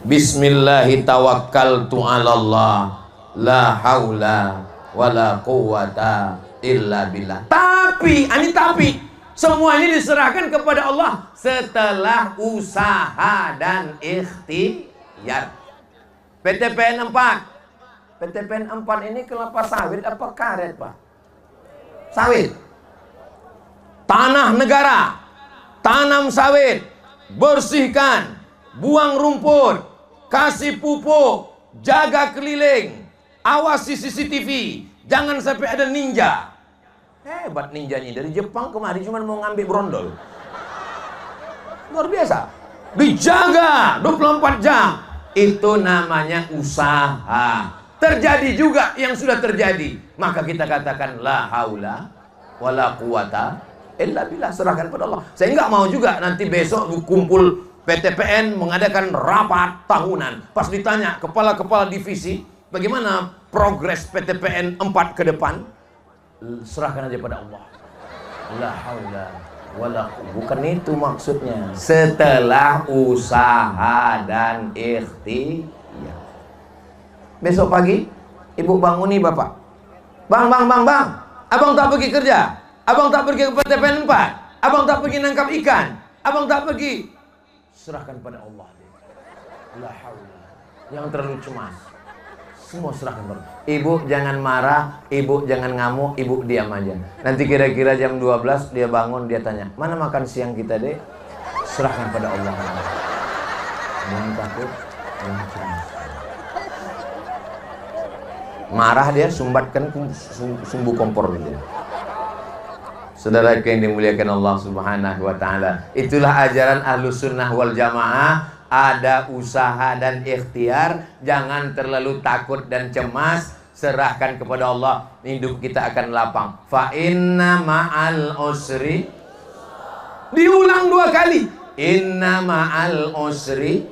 Speaker 1: Bismillahi tawakkaltu 'alallah la haula wala quwata illa billah. Tapi semua ini diserahkan kepada Allah setelah usaha dan ikhtiar. PTPN 4 ini kelapa sawit apa karet, Pak? Sawit. Tanah negara, tanam sawit, bersihkan, buang rumput, kasih pupuk, jaga keliling, awasi CCTV, jangan sampai ada ninja. Hebat ninjanya, dari Jepang kemarin cuma mau ngambil brondol. Luar biasa. Dijaga 24 jam. Itu namanya usaha. Terjadi juga yang sudah terjadi. Maka kita katakan la haula wala quwata illa billah, serahkan pada Allah. Saya nggak mau juga nanti besok kumpul PTPN mengadakan rapat tahunan. Pas ditanya kepala-kepala divisi, bagaimana progres PTPN 4 ke depan? Serahkan aja pada Allah. La haula wala quwwata. Bukan itu maksudnya. Setelah usaha dan ikhtiar. Besok pagi, ibu banguni bapak. Bang. Abang tak pergi kerja. Abang tak pergi ke PTPN 4. Abang tak pergi nangkap ikan. Abang tak pergi. Serahkan pada Allah. La haula. Yang terlalu cemas, semua serahkan pada Allah. Ibu jangan marah, ibu jangan ngamuk, ibu diam aja. Nanti kira-kira jam 12 dia bangun, dia tanya, mana makan siang kita, Dek? Serahkan pada Allah. Jangan takut, jangan cemas. Marah dia, sumbatkan sumbu kompor gitu. Saudara yang dimuliakan Allah Subhanahu wa ta'ala, itulah ajaran Ahlus Sunnah wal Jamaah. Ada usaha dan ikhtiar. Jangan terlalu takut dan cemas. Serahkan kepada Allah. Hidup kita akan lapang. Fa inna ma'al usri. Diulang 2 kali. Inna ma'al usri.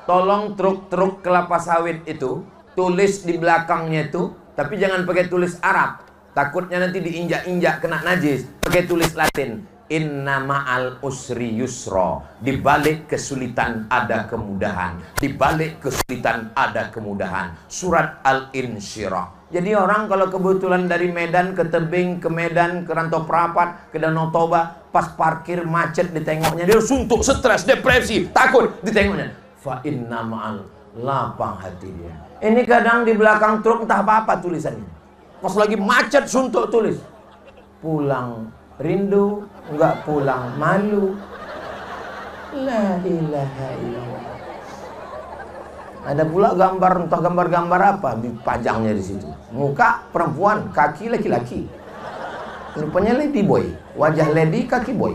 Speaker 1: Tolong truk-truk kelapa sawit itu tulis di belakangnya itu, tapi jangan pakai tulis Arab. Takutnya nanti diinjak-injak kena najis. Pakai tulis Latin. Inna ma'al usri yusra. Di balik kesulitan ada kemudahan. Di balik kesulitan ada kemudahan. Surat Al-Insyirah. Jadi orang kalau kebetulan dari Medan ke Tebing, ke Medan, ke Rantau Prapat, ke Danau Toba, pas parkir macet ditengoknya, dia suntuk, stres, depresi, takut ditengoknya. Fa inna ma'al, lapang hati dia. Ini kadang di belakang truk entah apa-apa tulisannya. Pas lagi macet suntuk tulis, pulang rindu, enggak pulang malu. La ilaha illallah. Ada pula gambar, entah gambar-gambar apa dipajangnya di situ. Muka perempuan, kaki laki-laki. Rupanya lady boy, wajah lady, kaki boy.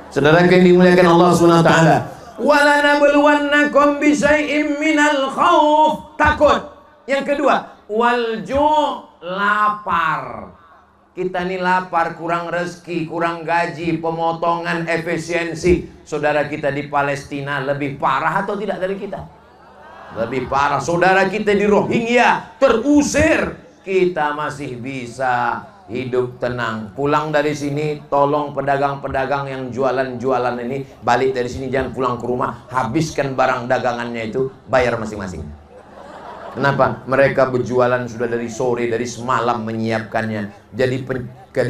Speaker 1: Saudara yang dimuliakan Allah Subhanahu wa taala, wala nabluwannakum bi syai'im minal khauf, takut. Yang kedua, wal ju', lapar. Kita ini lapar, kurang rezeki, kurang gaji, pemotongan efisiensi. Saudara kita di Palestina lebih parah atau tidak dari kita? Lebih parah. Saudara kita di Rohingya terusir, kita masih bisa hidup tenang. Pulang dari sini, tolong pedagang-pedagang yang jualan-jualan ini balik dari sini, jangan pulang ke rumah, habiskan barang dagangannya itu, bayar masing-masing. Kenapa? Mereka berjualan sudah dari sore, dari semalam menyiapkannya. Jadi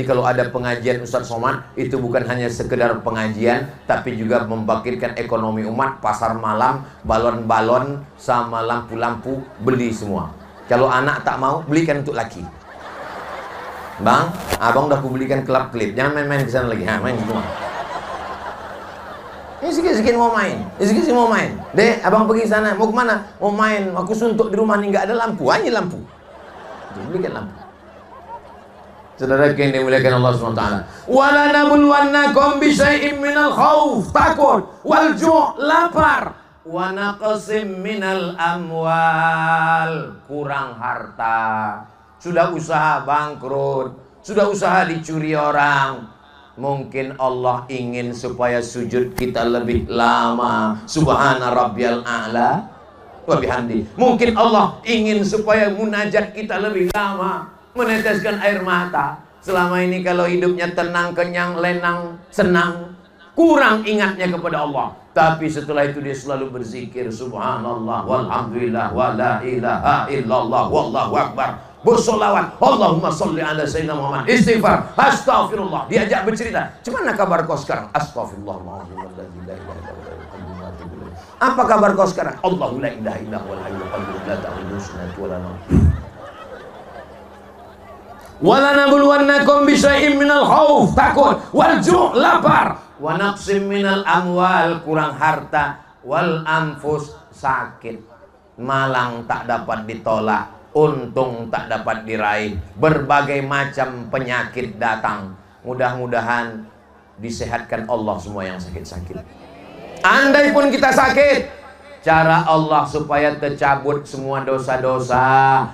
Speaker 1: kalau ada pengajian Ustadz Somad, itu bukan hanya sekedar pengajian, tapi juga membangkitkan ekonomi umat. Pasar malam, balon-balon sama lampu-lampu, beli semua. Kalau anak tak mau, belikan untuk laki. Bang, abang udah aku belikan kelap klip, jangan main-main ke sana lagi. Main semua. Ini sikit-sikit mau main, sikit-sikit mau main. Dek, abang pergi sana, mau kemana? Mau main, aku suntuk di rumah nih, nggak ada lampu, hanya lampu. Belikan lampu. Saudara yang dimuliakan Allah SWT. Wala nabluwannakum bisyai'im minal khauf, takut, wal ju', lapar, wa naqsim minal amwal, kurang harta. Sudah usaha bangkrut, sudah usaha dicuri orang. Mungkin Allah ingin supaya sujud kita lebih lama. Subhana rabbiyal a'la wa bihamdi. Mungkin Allah ingin supaya munajat kita lebih lama, meneteskan air mata. Selama ini kalau hidupnya tenang, kenyang, lenang, senang, kurang ingatnya kepada Allah. Tapi setelah itu dia selalu berzikir, subhanallah walhamdulillah wa la ilaha illallah wallahu akbar. Bersolawat, Allahumma sholli ala sayyidina Muhammad. Istighfar, astaghfirullah. Diajak bercerita, "Gimana kabar kau sekarang?" Astaghfirullah. Apa kabar kau sekarang? Allahu la ilaha illa huwal hayyul qayyum la ta'khudhuhu sinatun wa la nawm. Wala nabluwannakum bisyai'im minal khauf, takut, wal ju', lapar, wa naqsim minal amwal, kurang harta, wal anfus, sakit, malang tak dapat ditolak, untung tak dapat diraih, berbagai macam penyakit datang. Mudah-mudahan disehatkan Allah semua yang sakit-sakit. Andai pun kita sakit, cara Allah supaya tercabut semua dosa-dosa.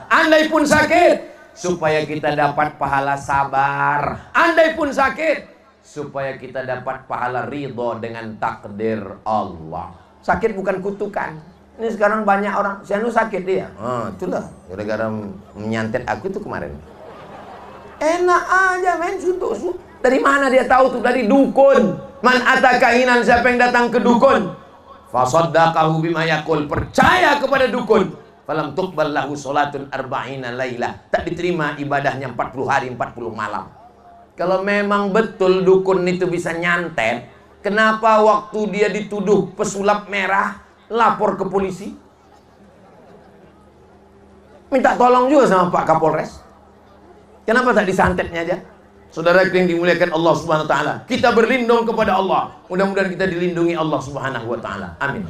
Speaker 1: Andai pun sakit, supaya kita dapat pahala sabar. Andai pun sakit, supaya kita dapat pahala ridho dengan takdir Allah. Sakit bukan kutukan. Ini sekarang banyak orang, si anu sakit dia. Itulah gara-gara menyantet aku tuh kemarin. Enak aja main suntuk. Dari mana dia tahu tuh? Dari dukun. Man ata kahinan, siapa yang datang ke dukun, fasaddaqahu bima yaqul, percaya kepada dukun, falam tuqbal lahu salatun arba'ina lailah, tak diterima ibadahnya 40 hari 40 malam. Kalau memang betul dukun itu bisa nyantet, kenapa waktu dia dituduh pesulap merah lapor ke polisi? Minta tolong juga sama Pak Kapolres. Kenapa tak disantetnya aja? Saudara yang dimuliakan Allah Subhanahu wa taala, kita berlindung kepada Allah. Mudah-mudahan kita dilindungi Allah Subhanahu wa taala. Amin.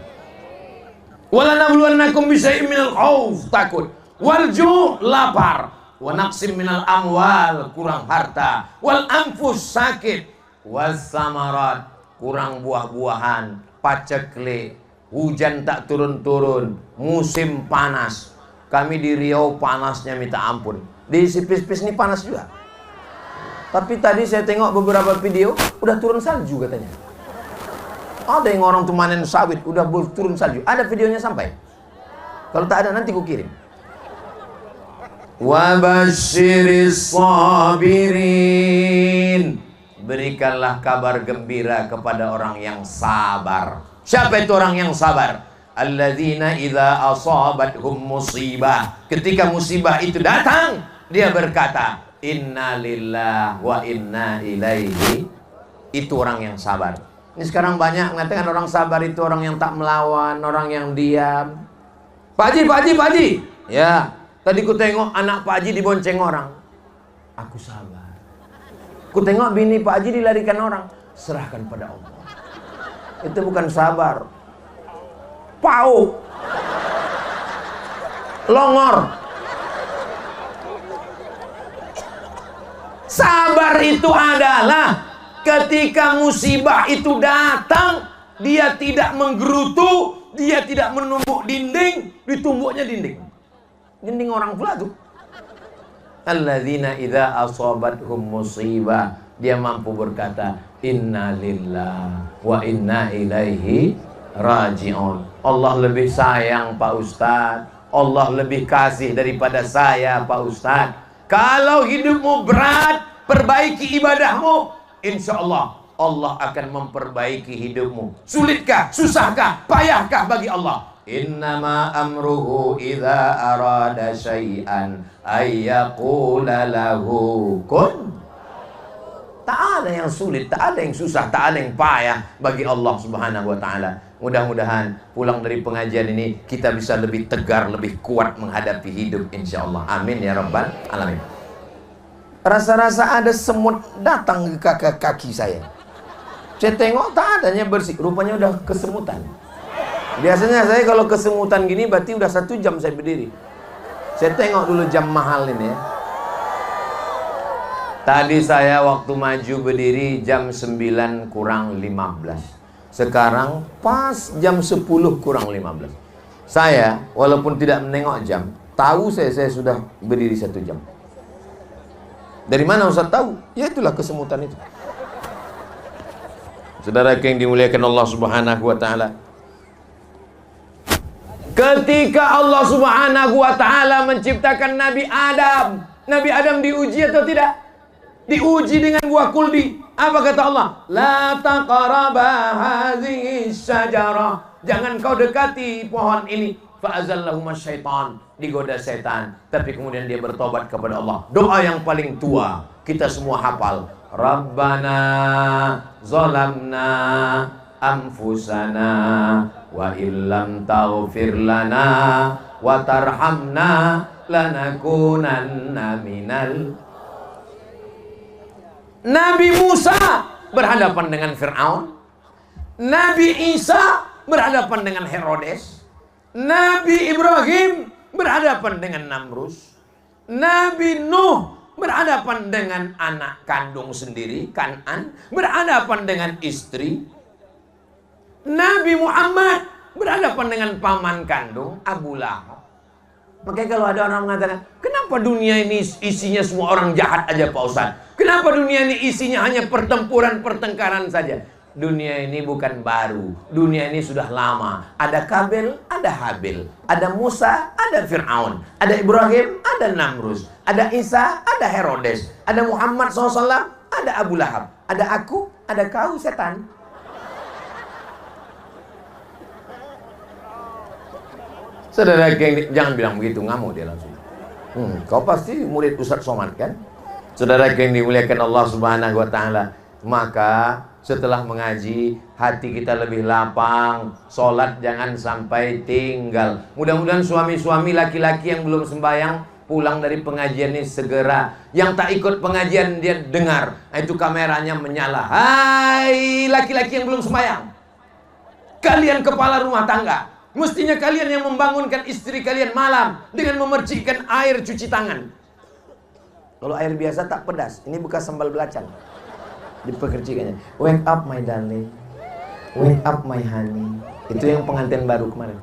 Speaker 1: Wala nabluwannakum bisyai'in minal khauf, takut, wal ju', lapar, wa naqsim minal amwal, kurang harta, wal anfus, sakit, was samarat, kurang buah-buahan, paceklik, hujan tak turun-turun, musim panas. Kami di Riau panasnya minta ampun. Di Sipis-Pis ini panas juga. Tapi tadi saya tengok beberapa video, udah turun salju katanya. Ada yang orang tuh manen sawit, udah turun salju. Ada videonya sampai. Kalau tak ada nanti ku kirim. Wa basyiris sabirin. Berikanlah kabar gembira kepada orang yang sabar. Siapa itu orang yang sabar? Alladzina idza asabathum musibah. Ketika musibah itu datang, dia berkata, inna lillahi wa inna ilaihi. Itu orang yang sabar. Ini sekarang banyak mengatakan orang sabar itu orang yang tak melawan, orang yang diam. Pak Haji, Pak Haji, Pak Haji. Ya, tadi ku tengok anak Pak Haji dibonceng orang. Aku sabar. Ku tengok bini Pak Haji dilarikan orang. Serahkan pada Allah. Itu bukan sabar. Pau. Longor. Sabar itu adalah ketika musibah itu datang, dia tidak menggerutu, dia tidak menumbuk dinding, ditumbuknya dinding. Dinding orang pula tuh. Alladzina idza asabathum musibah, dia mampu berkata inna lillah wa inna ilaihi raji'un. Allah lebih sayang Pak Ustadz, Allah lebih kasih daripada saya Pak Ustadz. Kalau hidupmu berat, perbaiki ibadahmu, insya Allah Allah akan memperbaiki hidupmu. Sulitkah, susahkah, payahkah bagi Allah? Innama amruhu idza arada syai'an ayyaqula lahu kun. Tak ada yang sulit, tak ada yang susah, tak ada yang payah bagi Allah Subhanahu wa ta'ala. Mudah-mudahan pulang dari pengajian ini kita bisa lebih tegar, lebih kuat menghadapi hidup insya Allah. Amin ya rabbal alamin. Rasa-rasa ada semut datang ke kaki saya. Saya tengok tak adanya bersih, rupanya udah kesemutan. Biasanya saya kalau kesemutan gini berarti udah 1 jam saya berdiri. Saya tengok dulu jam mahal ini ya. Tadi saya waktu maju berdiri jam 9 kurang 15. Sekarang pas jam 10 kurang 15. Saya walaupun tidak menengok jam, tahu saya sudah berdiri 1 jam. Dari mana Ustaz tahu? Ya itulah kesemutan itu. Saudara yang dimuliakan Allah Subhanahu wa ta'ala, ketika Allah Subhanahu wa ta'ala menciptakan Nabi Adam diuji atau tidak? Diuji dengan buah kuldi. Apa kata Allah? La taqraba hadhihi syajarah. Jangan kau dekati pohon ini. Fa'azallahuma syaitan. Digoda setan. Tapi kemudian dia bertobat kepada Allah. Doa yang paling tua, kita semua hafal. Rabbana zalamna anfusana wa illam taghfir lana wa tarhamna lanakunanna minal. Nabi Musa berhadapan dengan Fir'aun, Nabi Isa berhadapan dengan Herodes, Nabi Ibrahim berhadapan dengan Namrus, Nabi Nuh berhadapan dengan anak kandung sendiri, Kan'an, berhadapan dengan istri, Nabi Muhammad berhadapan dengan paman kandung, Abu Lahab. Makanya kalau ada orang mengatakan, kenapa dunia ini isinya semua orang jahat aja Pak Ustaz? Kenapa dunia ini isinya hanya pertempuran, pertengkaran saja? Dunia ini bukan baru. Dunia ini sudah lama. Ada Kabil, ada Habil. Ada Musa, ada Fir'aun. Ada Ibrahim, ada Namrus. Ada Isa, ada Herodes. Ada Muhammad SAW, ada Abu Lahab. Ada aku, ada kau setan. Saudara jangan bilang begitu, ngamuk dia langsung. Kau pasti murid Ustaz Somad kan? Saudara yang dimuliakan Allah Subhanahu wa ta'ala, maka setelah mengaji hati kita lebih lapang, sholat jangan sampai tinggal. Mudah-mudahan suami-suami laki-laki yang belum sembahyang pulang dari pengajian ini segera. Yang tak ikut pengajian dia dengar, itu kameranya menyala. Hai laki-laki yang belum sembahyang, kalian kepala rumah tangga, mestinya kalian yang membangunkan istri kalian malam dengan memercikkan air cuci tangan. Kalau air biasa tak pedas, ini bekas sambal belacan. Dipercikannya. Wake up my darling, wake up my honey. Itu yang pengantin baru kemarin.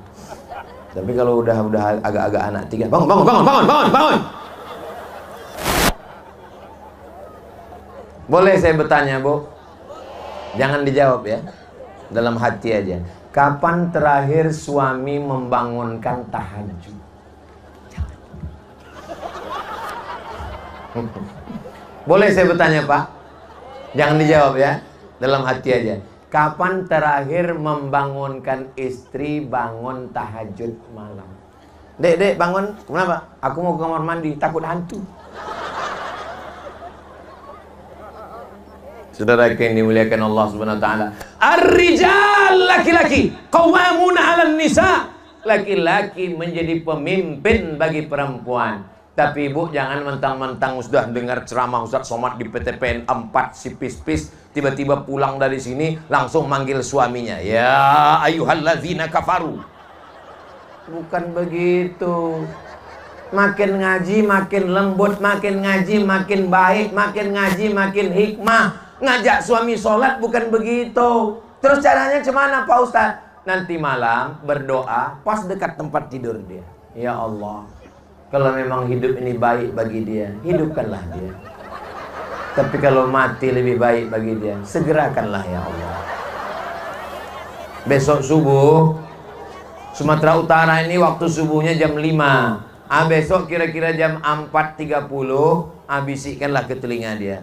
Speaker 1: Tapi kalau udah agak-agak anak 3, bangun. Boleh saya bertanya, Bu? Jangan dijawab ya, dalam hati aja. Kapan terakhir suami membangunkan tahajud? Boleh saya bertanya Pak? Jangan dijawab ya, dalam hati aja. Kapan terakhir membangunkan istri bangun tahajud malam? Dek bangun, kenapa? Aku mau ke kamar mandi, takut hantu. Saudara yang dimuliakan Allah Subhanahu wa ta'ala, ar-rijal, laki-laki, qawwamuna 'alan nisa. Laki-laki menjadi pemimpin bagi perempuan. Tapi ibu jangan mentang-mentang sudah dengar ceramah Ustaz Somad di PTPN 4 si pis-pis, tiba-tiba pulang dari sini langsung manggil suaminya, ya ayyuhalladzina kafaru. Bukan begitu. Makin ngaji makin lembut, makin ngaji makin baik, makin ngaji makin hikmah. Ngajak suami sholat bukan begitu. Terus caranya cemana Pak Ustaz? Nanti malam berdoa pas dekat tempat tidur dia. Ya Allah, Kalau memang hidup ini baik bagi dia, hidupkanlah dia. Tapi kalau mati lebih baik bagi dia, segerakanlah ya Allah. Besok subuh Sumatera Utara ini waktu subuhnya jam 5. Besok kira-kira jam 4.30, bisikkanlah ke telinga dia.